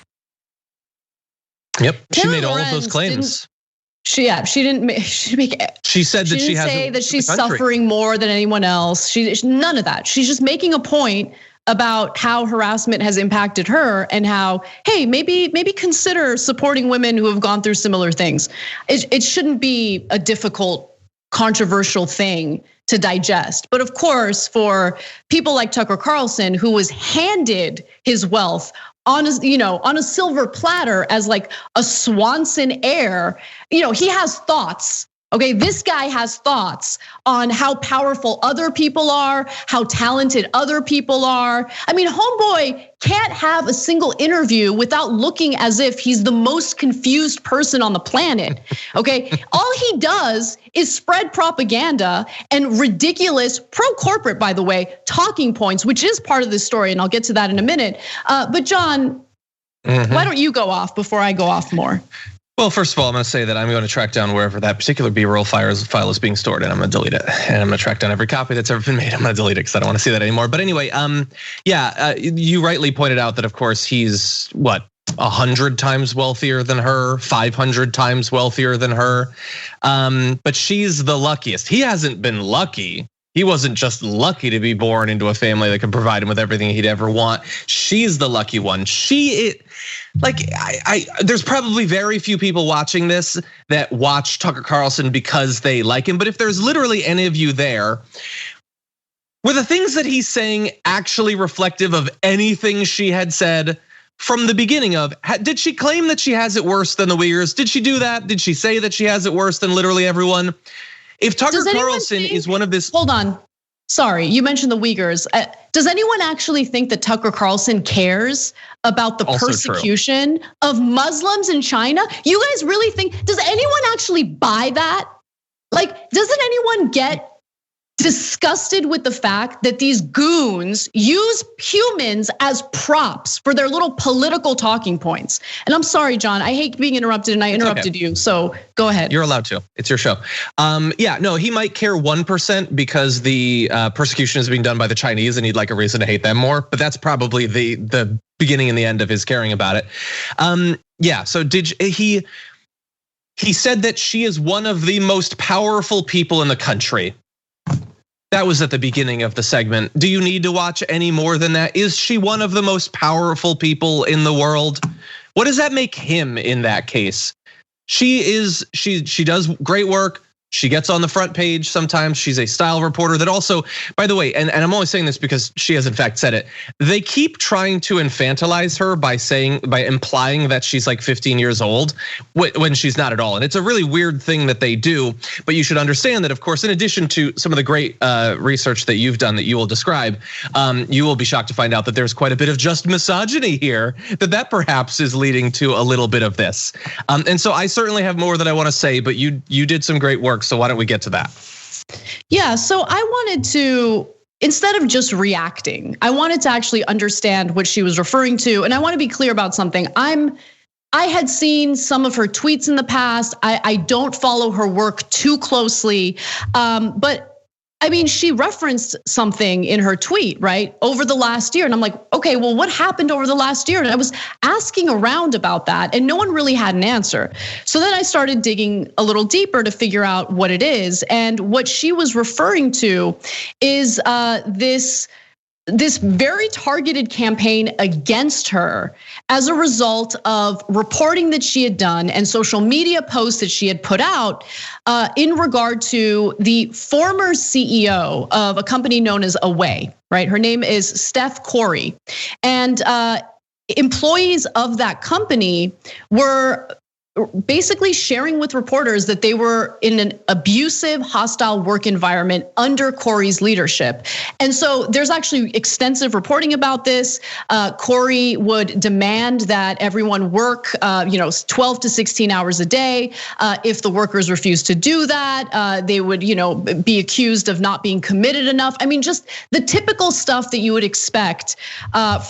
Speaker 2: Yep, she made all of those claims.
Speaker 1: She didn't make.
Speaker 2: She said that she
Speaker 1: didn't say that she's suffering more than anyone else. None of that. She's just making a point about how harassment has impacted her and how, hey, maybe consider supporting women who have gone through similar things. It shouldn't be a difficult, controversial thing to digest. But of course, for people like Tucker Carlson, who was handed his wealth on a silver platter as like a Swanson heir, he has thoughts Okay, this guy has thoughts on how powerful other people are, how talented other people are. I mean, homeboy can't have a single interview without looking as if he's the most confused person on the planet. Okay, all he does is spread propaganda and ridiculous, pro-corporate, by the way, talking points, which is part of this story, and I'll get to that in a minute. But John, why don't you go off before I go off more?
Speaker 2: Well, first of all, I'm going to say that I'm going to track down wherever that particular B-roll file is being stored, and I'm going to delete it. And I'm going to track down every copy that's ever been made. I'm going to delete it because I don't want to see that anymore. But anyway, you rightly pointed out that, of course, he's 100 times wealthier than her, 500 times wealthier than her. But she's the luckiest. He hasn't been lucky. He wasn't just lucky to be born into a family that could provide him with everything he'd ever want. She's the lucky one. There's probably very few people watching this that watch Tucker Carlson because they like him. But if there's literally any of you there, were the things that he's saying actually reflective of anything she had said from the beginning of? Did she claim that she has it worse than the Uyghurs? Did she do that? Did she say that she has it worse than literally everyone? If Tucker Carlson is one of this.
Speaker 1: Hold on. Sorry, you mentioned the Uyghurs. Does anyone actually think that Tucker Carlson cares about the persecution of Muslims in China? You guys really think, does anyone actually buy that? Like, doesn't anyone get disgusted with the fact that these goons use humans as props for their little political talking points? And I'm sorry, John, I hate being interrupted and I interrupted you, so go ahead.
Speaker 2: You're allowed to, it's your show. He might care 1% because the persecution is being done by the Chinese and he'd like a reason to hate them more, but that's probably the beginning and the end of his caring about it. So he said that she is one of the most powerful people in the country. That was at the beginning of the segment. Do you need to watch any more than that? Is she one of the most powerful people in the world? What does that make him in that case? She does great work. She gets on the front page sometimes. She's a style reporter that also, by the way, and I'm only saying this because she has in fact said it. They keep trying to infantilize her by implying that she's like 15 years old when she's not at all. And it's a really weird thing that they do. But you should understand that, of course, in addition to some of the great research that you've done that you will describe, you will be shocked to find out that there's quite a bit of just misogyny here, that perhaps is leading to a little bit of this. And so I certainly have more that I want to say, but you did some great work. So why don't we get to that?
Speaker 1: Yeah, so I wanted to, instead of just reacting, I wanted to actually understand what she was referring to. And I want to be clear about something. I had seen some of her tweets in the past. I don't follow her work too closely, but I mean, she referenced something in her tweet, right, over the last year. And I'm like, okay, well, what happened over the last year? And I was asking around about that and no one really had an answer. So then I started digging a little deeper to figure out what it is. And what she was referring to is this very targeted campaign against her as a result of reporting that she had done and social media posts that she had put out in regard to the former CEO of a company known as Away, right? Her name is Steph Corey. And employees of that company were basically sharing with reporters that they were in an abusive, hostile work environment under Corey's leadership. And so there's actually extensive reporting about this. Corey would demand that everyone work 12 to 16 hours a day. If the workers refused to do that, they would be accused of not being committed enough. I mean, just the typical stuff that you would expect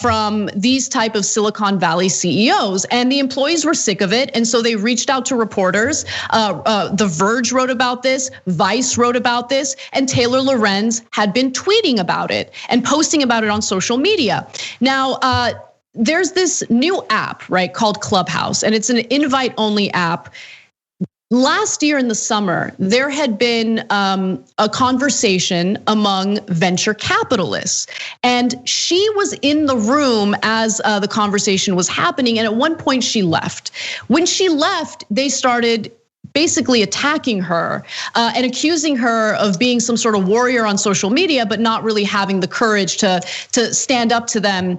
Speaker 1: from these type of Silicon Valley CEOs. And the employees were sick of it. And so they reached out to reporters. The Verge wrote about this, Vice wrote about this, and Taylor Lorenz had been tweeting about it and posting about it on social media. Now, there's this new app, right, called Clubhouse, and it's an invite-only app. Last year in the summer, there had been a conversation among venture capitalists, and she was in the room as the conversation was happening, and at one point she left. When she left, they started basically attacking her and accusing her of being some sort of warrior on social media, but not really having the courage to stand up to them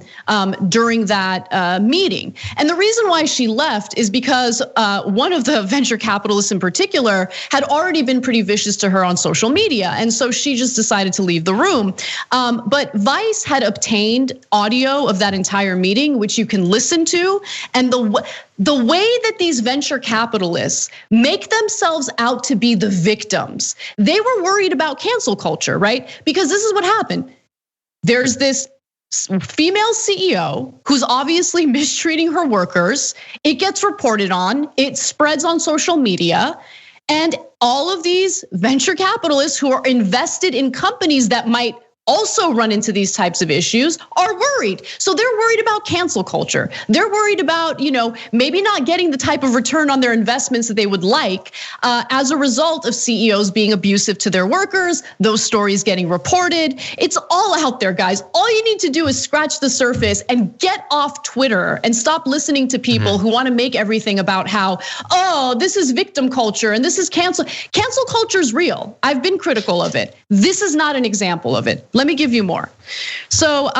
Speaker 1: during that meeting. And the reason why she left is because one of the venture capitalists in particular had already been pretty vicious to her on social media. And so she just decided to leave the room. But Vice had obtained audio of that entire meeting, which you can listen to. And the way that these venture capitalists make themselves out to be the victims, they were worried about cancel culture, right? Because this is what happened. There's this female CEO who's obviously mistreating her workers. It gets reported on, it spreads on social media. And all of these venture capitalists who are invested in companies that might also run into these types of issues are worried. So they're worried about cancel culture. They're worried about, maybe not getting the type of return on their investments that they would like as a result of CEOs being abusive to their workers, those stories getting reported. It's all out there, guys. All you need to do is scratch the surface and get off Twitter and stop listening to people who want to make everything about how, this is victim culture and this is cancel. Cancel culture is real. I've been critical of it. This is not an example of it. Let me give you more. So,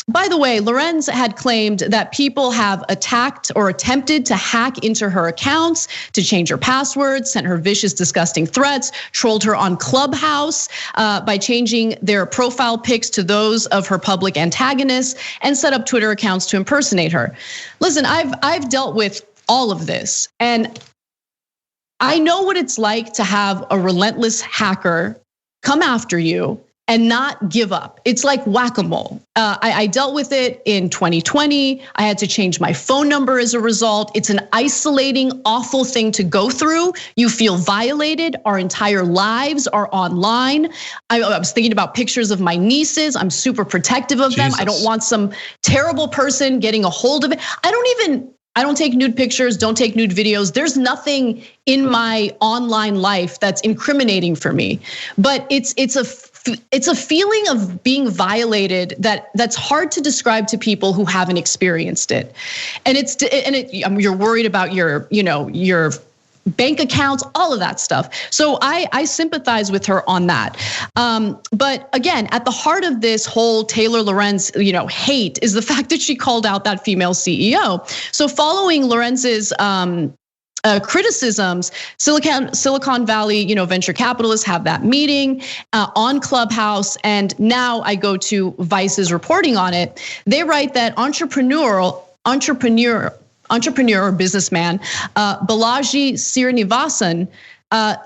Speaker 1: by the way, Lorenz had claimed that people have attacked or attempted to hack into her accounts, to change her passwords, sent her vicious, disgusting threats, trolled her on Clubhouse by changing their profile pics to those of her public antagonists, and set up Twitter accounts to impersonate her. Listen, I've dealt with all of this, and I know what it's like to have a relentless hacker come after you and not give up. It's like whack-a-mole. I dealt with it in 2020. I had to change my phone number as a result. It's an isolating, awful thing to go through. You feel violated. Our entire lives are online. I was thinking about pictures of my nieces. I'm super protective of them. I don't want some terrible person getting a hold of it. I don't take nude pictures, don't take nude videos. There's nothing in my online life that's incriminating for me. But it's a feeling of being violated that's hard to describe to people who haven't experienced it. And you're worried about your bank accounts, all of that stuff. So I sympathize with her on that. But again, at the heart of this whole Taylor Lorenz, hate is the fact that she called out that female CEO. So following Lorenz's criticisms, Silicon Valley, venture capitalists have that meeting on Clubhouse, and now I go to Vice's reporting on it. They write that entrepreneur or businessman Balaji Srinivasan,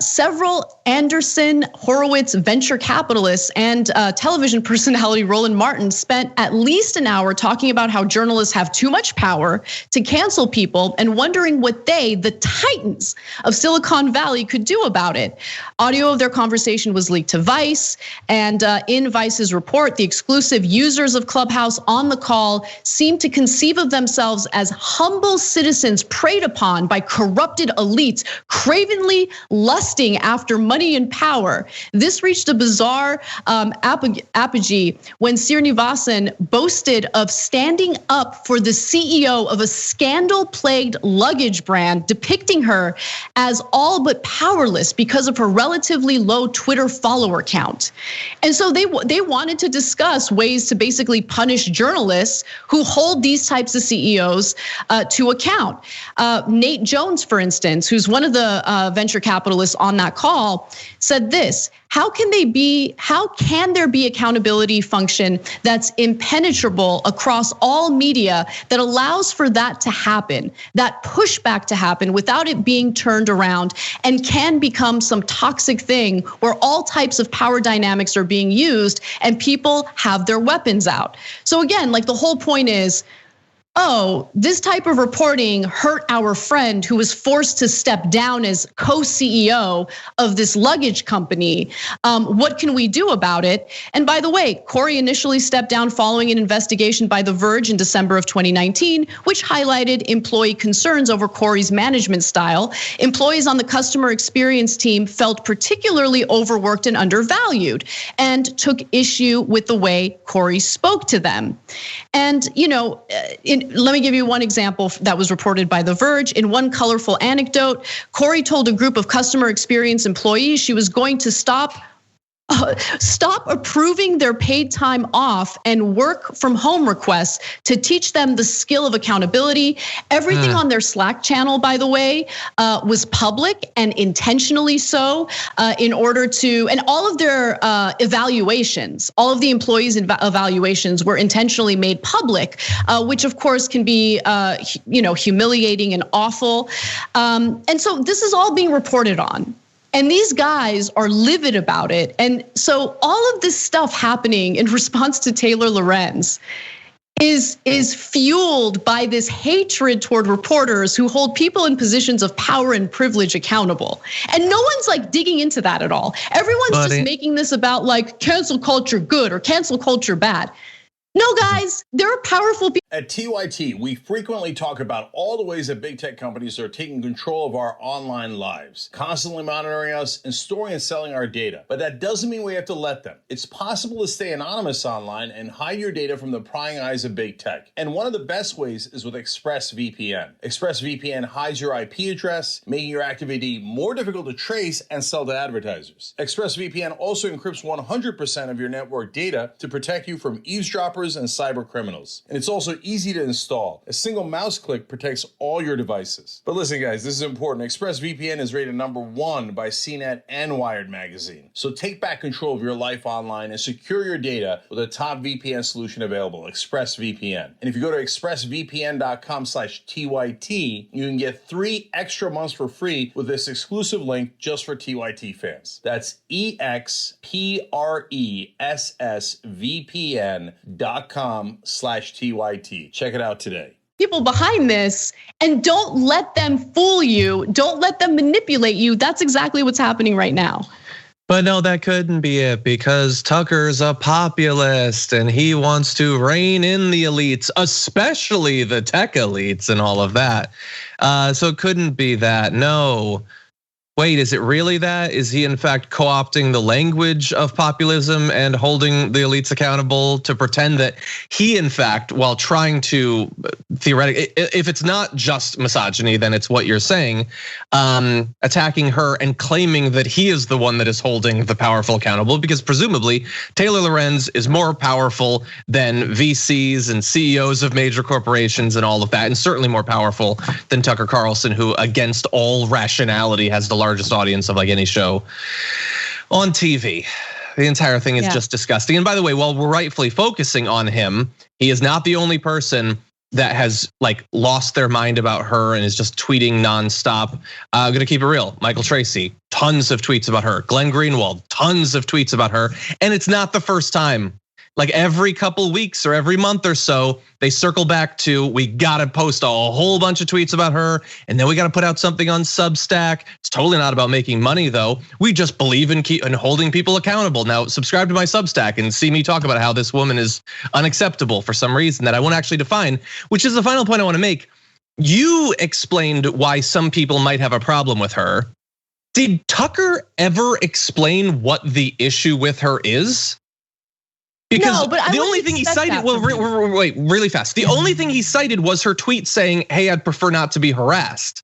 Speaker 1: several Anderson Horowitz venture capitalists, and television personality Roland Martin spent at least an hour talking about how journalists have too much power to cancel people and wondering what they, the titans of Silicon Valley, could do about it. Audio of their conversation was leaked to Vice, and in Vice's report, the exclusive users of Clubhouse on the call seemed to conceive of themselves as humble citizens preyed upon by corrupted elites, cravenly lusting after money and power. This reached a bizarre apogee when Srinivasan boasted of standing up for the CEO of a scandal-plagued luggage brand, depicting her as all but powerless because of her relatively low Twitter follower count. And so they wanted to discuss ways to basically punish journalists who hold these types of CEOs to account. Nate Jones, for instance, who's one of the venture capitalists on that call, said this: how can there be accountability function that's impenetrable across all media that allows for that to happen, that pushback to happen without it being turned around, and can become some toxic thing where all types of power dynamics are being used and people have their weapons out? So again, like the whole point is, this type of reporting hurt our friend who was forced to step down as co-CEO of this luggage company. What can we do about it? And by the way, Corey initially stepped down following an investigation by The Verge in December of 2019, which highlighted employee concerns over Corey's management style. Employees on the customer experience team felt particularly overworked and undervalued, and took issue with the way Corey spoke to them. And And let me give you one example that was reported by The Verge. In one colorful anecdote, Corey told a group of customer experience employees she was going to stop approving their paid time off and work from home requests to teach them the skill of accountability. Everything on their Slack channel, by the way, was public and intentionally so in order to, and all of their evaluations, all of the employees' evaluations were intentionally made public, which of course can be humiliating and awful. And so this is all being reported on. And these guys are livid about it. And so all of this stuff happening in response to Taylor Lorenz is fueled by this hatred toward reporters who hold people in positions of power and privilege accountable. And no one's like digging into that at all. Everyone's just making this about like cancel culture good or cancel culture bad. No, guys, there are powerful people.
Speaker 10: At TYT, we frequently talk about all the ways that big tech companies are taking control of our online lives, constantly monitoring us and storing and selling our data. But that doesn't mean we have to let them. It's possible to stay anonymous online and hide your data from the prying eyes of big tech. And one of the best ways is with ExpressVPN. ExpressVPN hides your IP address, making your activity more difficult to trace and sell to advertisers. ExpressVPN also encrypts 100% of your network data to protect you from eavesdroppers and cyber criminals. And it's also easy to install. A single mouse click protects all your devices. But listen, guys, this is important. ExpressVPN is rated #1 by CNET and Wired magazine. So take back control of your life online and secure your data with a top VPN solution available, ExpressVPN. And if you go to expressvpn.com/TYT, you can get 3 extra months for free with this exclusive link just for TYT fans. That's expressvpn.com/TYT. Check it out today.
Speaker 1: People behind this, and don't let them fool you. Don't let them manipulate you. That's exactly what's happening right now.
Speaker 2: But no, that couldn't be it, because Tucker's a populist and he wants to rein in the elites, especially the tech elites and all of that. So it couldn't be that. No. Wait, is it really that? Is he in fact co-opting the language of populism and holding the elites accountable to pretend that he in fact, while trying to theoretically, if it's not just misogyny, then it's what you're saying, attacking her and claiming that he is the one that is holding the powerful accountable, because presumably Taylor Lorenz is more powerful than VCs and CEOs of major corporations and all of that, and certainly more powerful than Tucker Carlson, who against all rationality has the largest audience of like any show on TV. The entire thing is just disgusting. And by the way, while we're rightfully focusing on him, he is not the only person that has like lost their mind about her and is just tweeting nonstop. I'm gonna keep it real. Michael Tracy, tons of tweets about her. Glenn Greenwald, tons of tweets about her. And it's not the first time. Like every couple weeks or every month or so, they circle back to, we gotta post a whole bunch of tweets about her, and then we gotta put out something on Substack. It's totally not about making money though. We just believe in holding people accountable. Now subscribe to my Substack and see me talk about how this woman is unacceptable for some reason that I won't actually define, which is the final point I wanna make. You explained why some people might have a problem with her. Did Tucker ever explain what the issue with her is? Because the only thing he cited, wait, really fast. The only thing he cited was her tweet saying, hey, I'd prefer not to be harassed.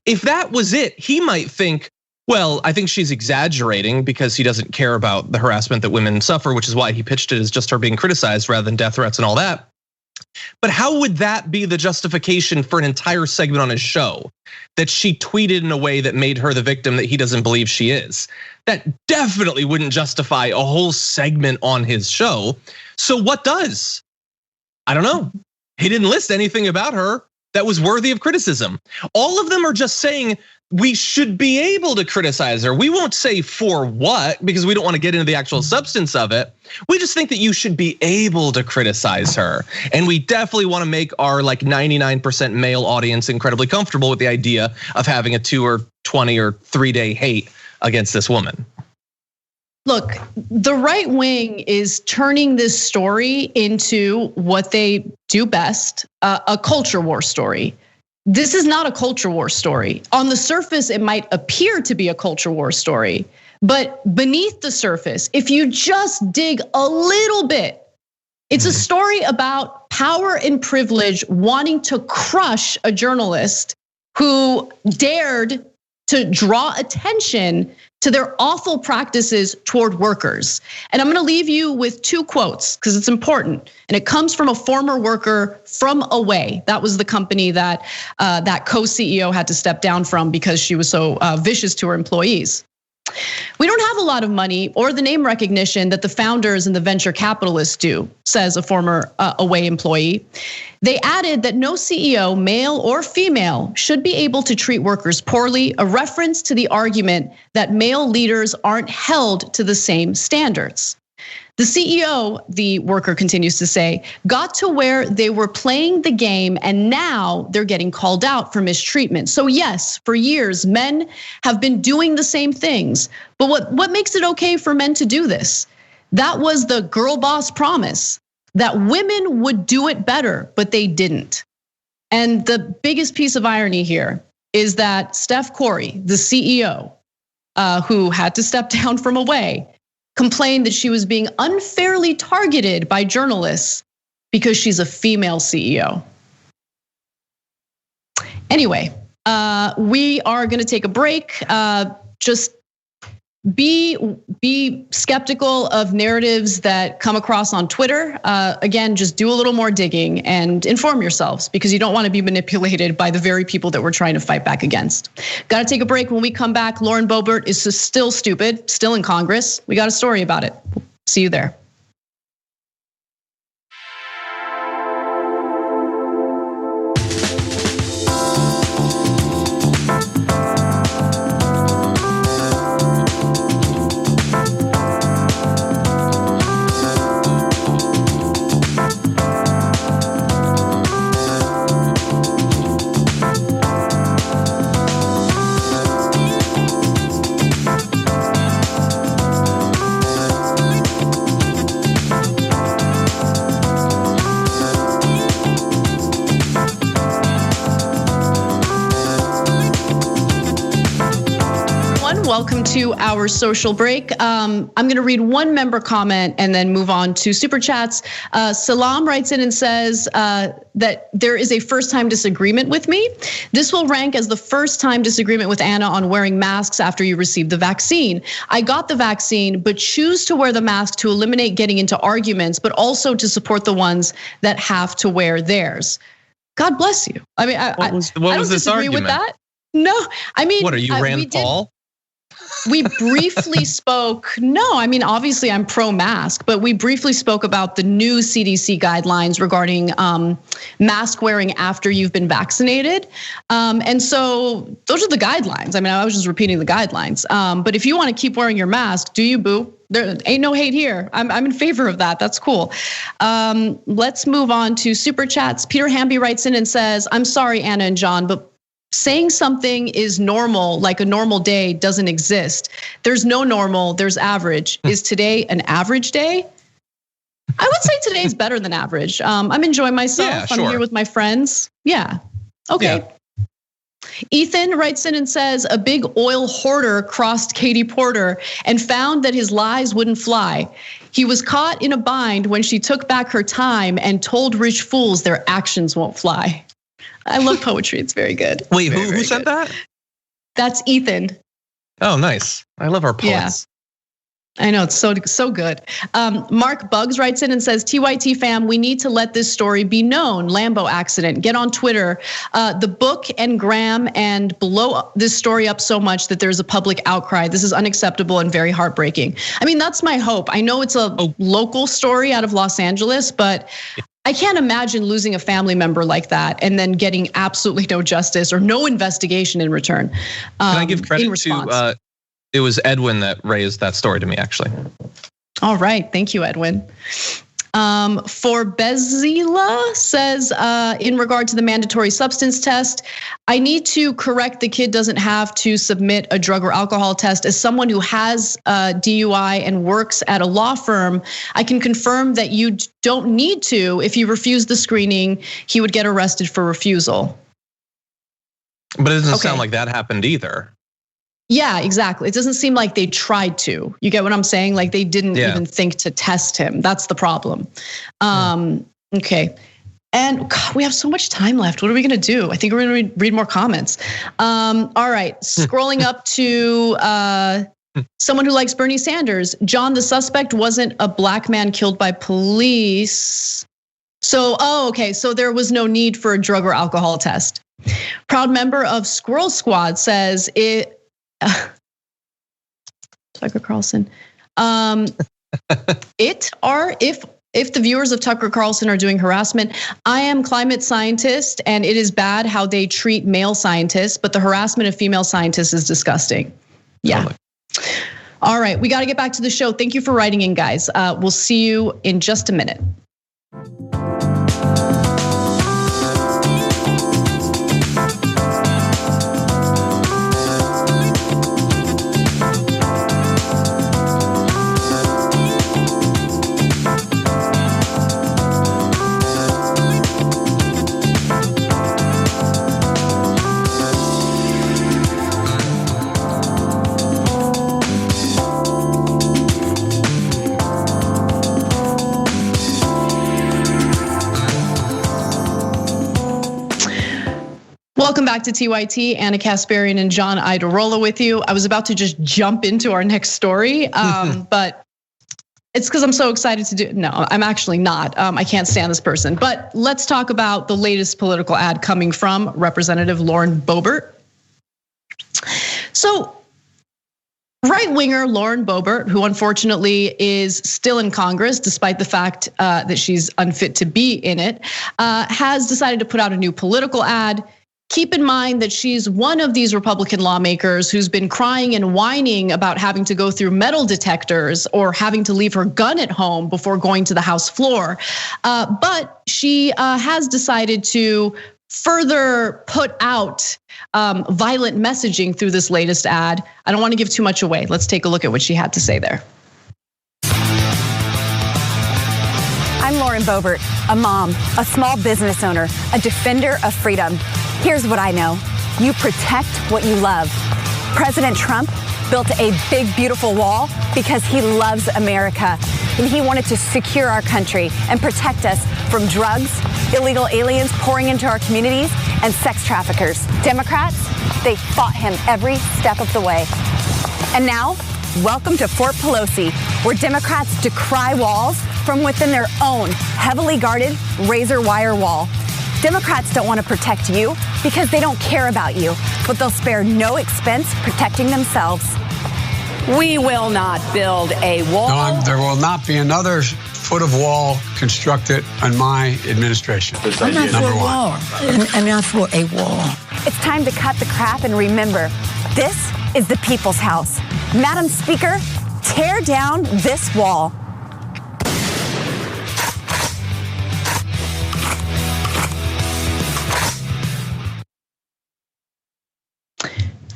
Speaker 2: If that was it, he might think, well, I think she's exaggerating because he doesn't care about the harassment that women suffer, which is why he pitched it as just her being criticized rather than death threats and all that. But how would that be the justification for an entire segment on his show? That she tweeted in a way that made her the victim that he doesn't believe she is. That definitely wouldn't justify a whole segment on his show. So what does? I don't know. He didn't list anything about her that was worthy of criticism. All of them are just saying we should be able to criticize her. We won't say for what, because we don't want to get into the actual substance of it. We just think that you should be able to criticize her. And we definitely want to make our like 99% male audience incredibly comfortable with the idea of having a 2 or 20 or 3 day hate against this woman.
Speaker 1: Look, the right wing is turning this story into what they do best, a culture war story. This is not a culture war story. On the surface, it might appear to be a culture war story, but beneath the surface, if you just dig a little bit, It's a story about power and privilege wanting to crush a journalist who dared to draw attention to their awful practices toward workers. And I'm gonna leave you with 2 quotes because it's important. And it comes from a former worker from Away. That was the company that that co-CEO had to step down from because she was so vicious to her employees. We don't have a lot of money or the name recognition that the founders and the venture capitalists do, says a former Away employee. They added that no CEO, male or female, should be able to treat workers poorly, a reference to the argument that male leaders aren't held to the same standards. The CEO, the worker continues to say, got to where they were playing the game and now they're getting called out for mistreatment. So yes, for years, men have been doing the same things. But what makes it okay for men to do this? That was the girl boss promise, that women would do it better, but they didn't. And the biggest piece of irony here is that Steph Corey, the CEO, who had to step down from Away, complained that she was being unfairly targeted by journalists because she's a female CEO. Anyway, we are gonna take a break. Just be skeptical of narratives that come across on Twitter. Again, just do a little more digging and inform yourselves because you don't want to be manipulated by the very people that we're trying to fight back against. Got to take a break. When we come back, Lauren Boebert is still stupid, still in Congress. We got a story about it. See you there. Welcome to our social break. I'm gonna read one member comment and then move on to super chats. Salam writes in and says that there is a first time disagreement with me. This will rank as the first time disagreement with Anna on wearing masks after you received the vaccine. I got the vaccine, but choose to wear the mask to eliminate getting into arguments, but also to support the ones that have to wear theirs. God bless you. I mean, I don't disagree with that. No, I mean,
Speaker 2: what are you, Rand Paul?
Speaker 1: We briefly spoke, no, I mean, obviously I'm pro-mask, but we briefly spoke about the new CDC guidelines regarding mask wearing after you've been vaccinated. And so those are the guidelines. I mean, I was just repeating the guidelines. But if you want to keep wearing your mask, do you, boo? There ain't no hate here. I'm in favor of that. That's cool. Let's move on to super chats. Peter Hamby writes in and says, I'm sorry, Anna and John, but saying something is normal, like a normal day, doesn't exist. There's no normal, there's average. Is today an average day? I would say today is better than average. I'm enjoying myself.
Speaker 2: Yeah, sure.
Speaker 1: I'm here with my friends. Yeah, okay. Yeah. Ethan writes in and says, a big oil hoarder crossed Katie Porter and found that his lies wouldn't fly. He was caught in a bind when she took back her time and told rich fools their actions won't fly. I love poetry. It's very good.
Speaker 2: Wait, who said that?
Speaker 1: That's Ethan.
Speaker 2: Oh, nice. I love our poets.
Speaker 1: Yeah. I know, it's so good. Mark Bugs writes in and says, TYT fam, we need to let this story be known. Lambo accident. Get on Twitter. The book and Graham and blow this story up so much that there's a public outcry. This is unacceptable and very heartbreaking. I mean, that's my hope. I know it's a local story out of Los Angeles, but I can't imagine losing a family member like that and then getting absolutely no justice or no investigation in return.
Speaker 2: Can I give credit to, it was Edwin that raised that story to me, actually.
Speaker 1: All right, thank you, Edwin. For Bezila says, in regard to the mandatory substance test, I need to correct the kid doesn't have to submit a drug or alcohol test. As someone who has a DUI and works at a law firm, I can confirm that you don't need to. If you refuse the screening, he would get arrested for refusal.
Speaker 2: But it doesn't sound like that happened either.
Speaker 1: Yeah, exactly. It doesn't seem like they tried to. You get what I'm saying? Like they didn't even think to test him. That's the problem. Okay. And God, we have so much time left. What are we gonna do? I think we're gonna read more comments. All right, scrolling up to someone who likes Bernie Sanders. John, the suspect wasn't a black man killed by police. So, okay, so there was no need for a drug or alcohol test. Proud member of Squirrel Squad says it. Tucker Carlson. If the viewers of Tucker Carlson are doing harassment, I am climate scientist, and it is bad how they treat male scientists, but the harassment of female scientists is disgusting. Yeah. Totally. All right, we got to get back to the show. Thank you for writing in, guys. We'll see you in just a minute. Welcome back to TYT. Anna Kasparian and John Idarola with you. I was about to just jump into our next story, but it's because I'm so excited to do. No, I'm actually not. I can't stand this person. But let's talk about the latest political ad coming from Representative Lauren Boebert. So, right-winger Lauren Boebert, who unfortunately is still in Congress, despite the fact that she's unfit to be in it, has decided to put out a new political ad. Keep in mind that she's one of these Republican lawmakers who's been crying and whining about having to go through metal detectors or having to leave her gun at home before going to the House floor. But she has decided to further put out violent messaging through this latest ad. I don't want to give too much away. Let's take a look at what she had to say there.
Speaker 11: I'm Lauren Boebert, a mom, a small business owner, a defender of freedom. Here's what I know. You protect what you love. President Trump built a big, beautiful wall because he loves America. And he wanted to secure our country and protect us from drugs, illegal aliens pouring into our communities, and sex traffickers. Democrats, they fought him every step of the way. And now, welcome to Fort Pelosi, where Democrats decry walls from within their own heavily guarded razor wire wall. Democrats don't want to protect you because they don't care about you, but they'll spare no expense protecting themselves. We will not build a wall.
Speaker 12: No, there will not be another foot of wall constructed on my administration.
Speaker 11: I'm not for a wall. I'm not for a wall. It's time to cut the crap and remember, this is the people's house. Madam Speaker, tear down this wall.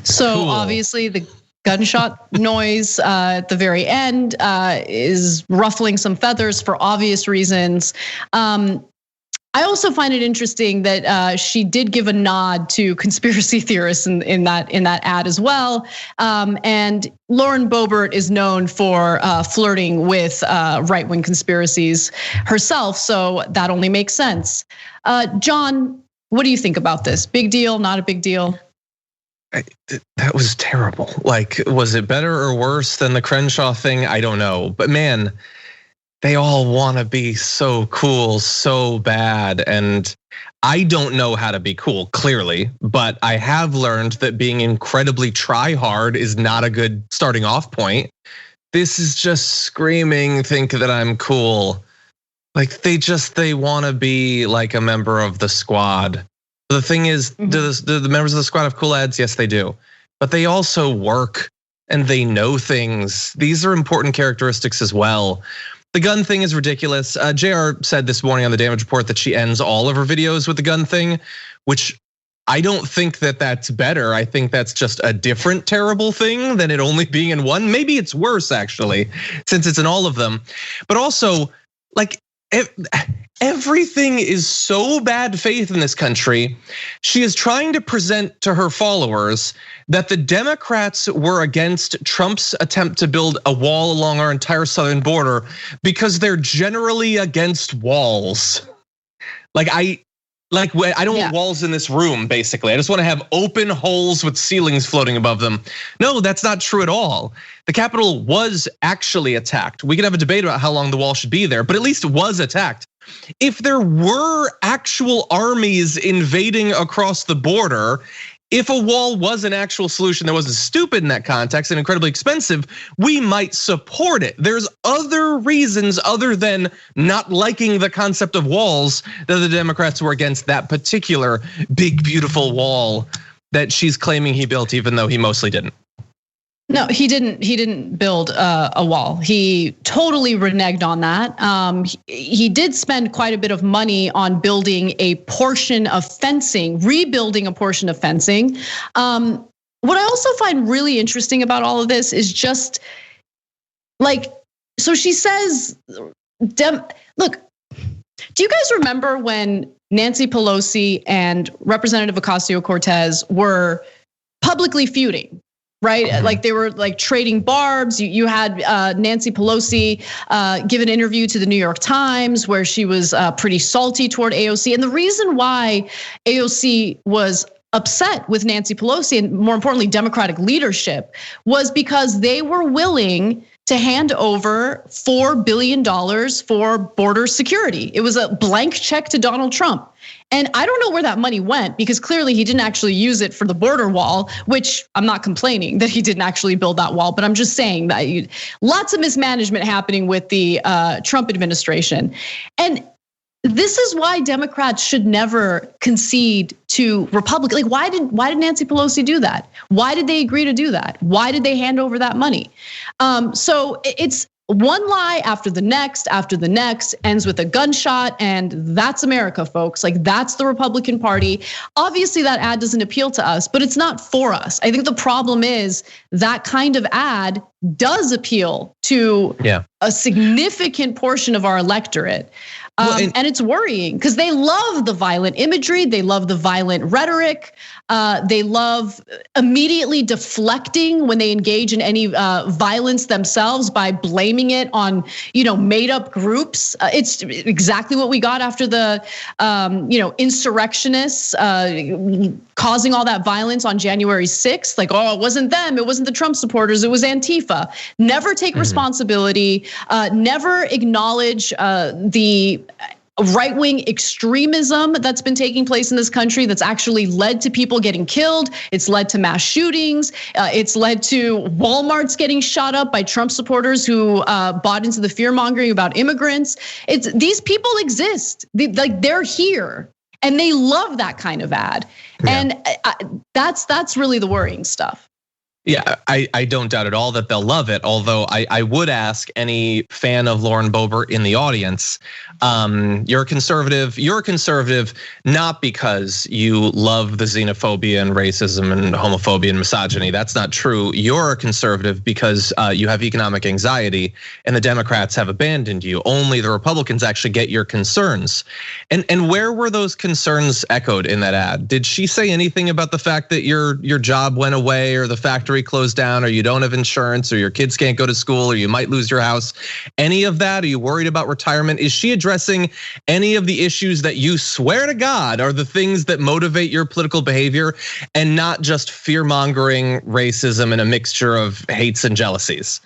Speaker 1: So obviously the gunshot noise at the very end is ruffling some feathers for obvious reasons. I also find it interesting that she did give a nod to conspiracy theorists in that ad as well. And Lauren Boebert is known for flirting with right-wing conspiracies herself, so that only makes sense. John, what do you think about this? Big deal? Not a big deal?
Speaker 2: That was terrible. Like, was it better or worse than the Crenshaw thing? I don't know. But man, they all want to be so cool, so bad. And I don't know how to be cool, clearly. But I have learned that being incredibly try hard is not a good starting off point. This is just screaming, think that I'm cool. Like they want to be like a member of the squad. The thing is, do the members of the squad have cool ads? Yes, they do. But they also work and they know things. These are important characteristics as well. The gun thing is ridiculous. JR said this morning on the Damage Report that she ends all of her videos with the gun thing, which I don't think that that's better. I think that's just a different terrible thing than it only being in one. Maybe it's worse actually, since it's in all of them. But also, like, everything is so bad faith in this country. She is trying to present to her followers that the Democrats were against Trump's attempt to build a wall along our entire southern border because they're generally against walls. I don't want walls in this room, basically. I just want to have open holes with ceilings floating above them. No, that's not true at all. The Capitol was actually attacked. We could have a debate about how long the wall should be there, but at least it was attacked. If there were actual armies invading across the border, if a wall was an actual solution that wasn't stupid in that context and incredibly expensive, we might support it. There's other reasons other than not liking the concept of walls that the Democrats were against that particular big, beautiful wall that she's claiming he built, even though he mostly didn't.
Speaker 1: No, he didn't build a wall. He totally reneged on that. He did spend quite a bit of money on building a portion of fencing, rebuilding a portion of fencing. What I also find really interesting about all of this is just so she says, look, do you guys remember when Nancy Pelosi and Representative Ocasio-Cortez were publicly feuding? Right, like they were like trading barbs. You had Nancy Pelosi give an interview to the New York Times where she was pretty salty toward AOC. And the reason why AOC was upset with Nancy Pelosi and more importantly, Democratic leadership was because they were willing to hand over $4 billion for border security. It was a blank check to Donald Trump. And I don't know where that money went because clearly he didn't actually use it for the border wall, which I'm not complaining that he didn't actually build that wall, but I'm just saying that lots of mismanagement happening with the Trump administration. And this is why Democrats should never concede to Republicans. Like, why did Nancy Pelosi do that? Why did they agree to do that? Why did they hand over that money? So it's one lie after the next, ends with a gunshot, and that's America, folks. Like, that's the Republican Party. Obviously, that ad doesn't appeal to us, but it's not for us. I think the problem is that kind of ad does appeal to a significant portion of our electorate. And it's worrying because they love the violent imagery, they love the violent rhetoric, they love immediately deflecting when they engage in any violence themselves by blaming it on made up groups. It's exactly what we got after the insurrectionists causing all that violence on January 6th. Like, oh, it wasn't them, it wasn't the Trump supporters, it was Antifa. Never take responsibility, never acknowledge the right-wing extremism that's been taking place in this country that's actually led to people getting killed. It's led to mass shootings. It's led to Walmarts getting shot up by Trump supporters who bought into the fear-mongering about immigrants. These people exist. They're here. And they love that kind of ad. And that's really the worrying stuff.
Speaker 2: Yeah, I don't doubt at all that they'll love it. Although I would ask any fan of Lauren Boebert in the audience, you're a conservative not because you love the xenophobia and racism and homophobia and misogyny. That's not true. You're a conservative because you have economic anxiety and the Democrats have abandoned you. Only the Republicans actually get your concerns. And where were those concerns echoed in that ad? Did she say anything about the fact that your job went away or the factory closed down or you don't have insurance or your kids can't go to school or you might lose your house? Any of that? Are you worried about retirement? Is she addressing any of the issues that you swear to God are the things that motivate your political behavior and not just fear-mongering, racism, and a mixture of hates and jealousies?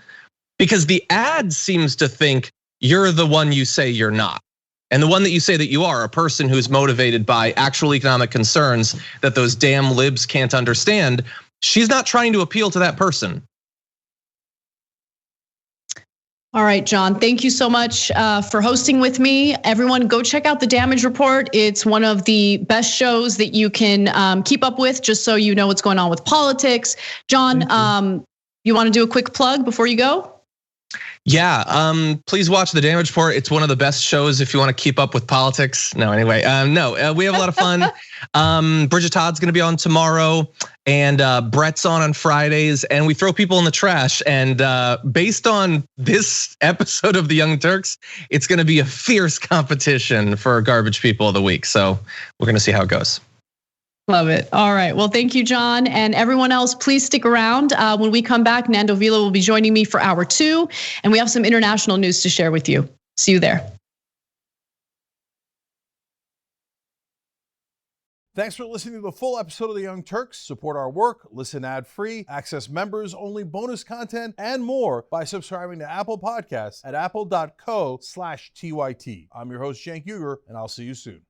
Speaker 2: Because the ad seems to think you're the one you say you're not. And the one that you say that you are, a person who's motivated by actual economic concerns that those damn libs can't understand, she's not trying to appeal to that person.
Speaker 1: All right, John, thank you so much for hosting with me. Everyone, go check out The Damage Report. It's one of the best shows that you can keep up with, just so you know what's going on with politics. John, you want to do a quick plug before you go?
Speaker 2: Yeah, please watch The Damage Report. It's one of the best shows if you want to keep up with politics. No, anyway, we have a lot of fun. Bridget Todd's gonna be on tomorrow, and Brett's on Fridays, and we throw people in the trash. And based on this episode of The Young Turks, it's gonna be a fierce competition for Garbage People of the Week. So we're gonna see how it goes.
Speaker 1: Love it. All right. Well, thank you, John. And everyone else, please stick around. When we come back, Nando Vila will be joining me for hour 2. And we have some international news to share with you. See you there.
Speaker 13: Thanks for listening to the full episode of The Young Turks. Support our work, listen ad-free, access members-only bonus content, and more by subscribing to Apple Podcasts at apple.co/TYT. I'm your host, Cenk Uygur, and I'll see you soon.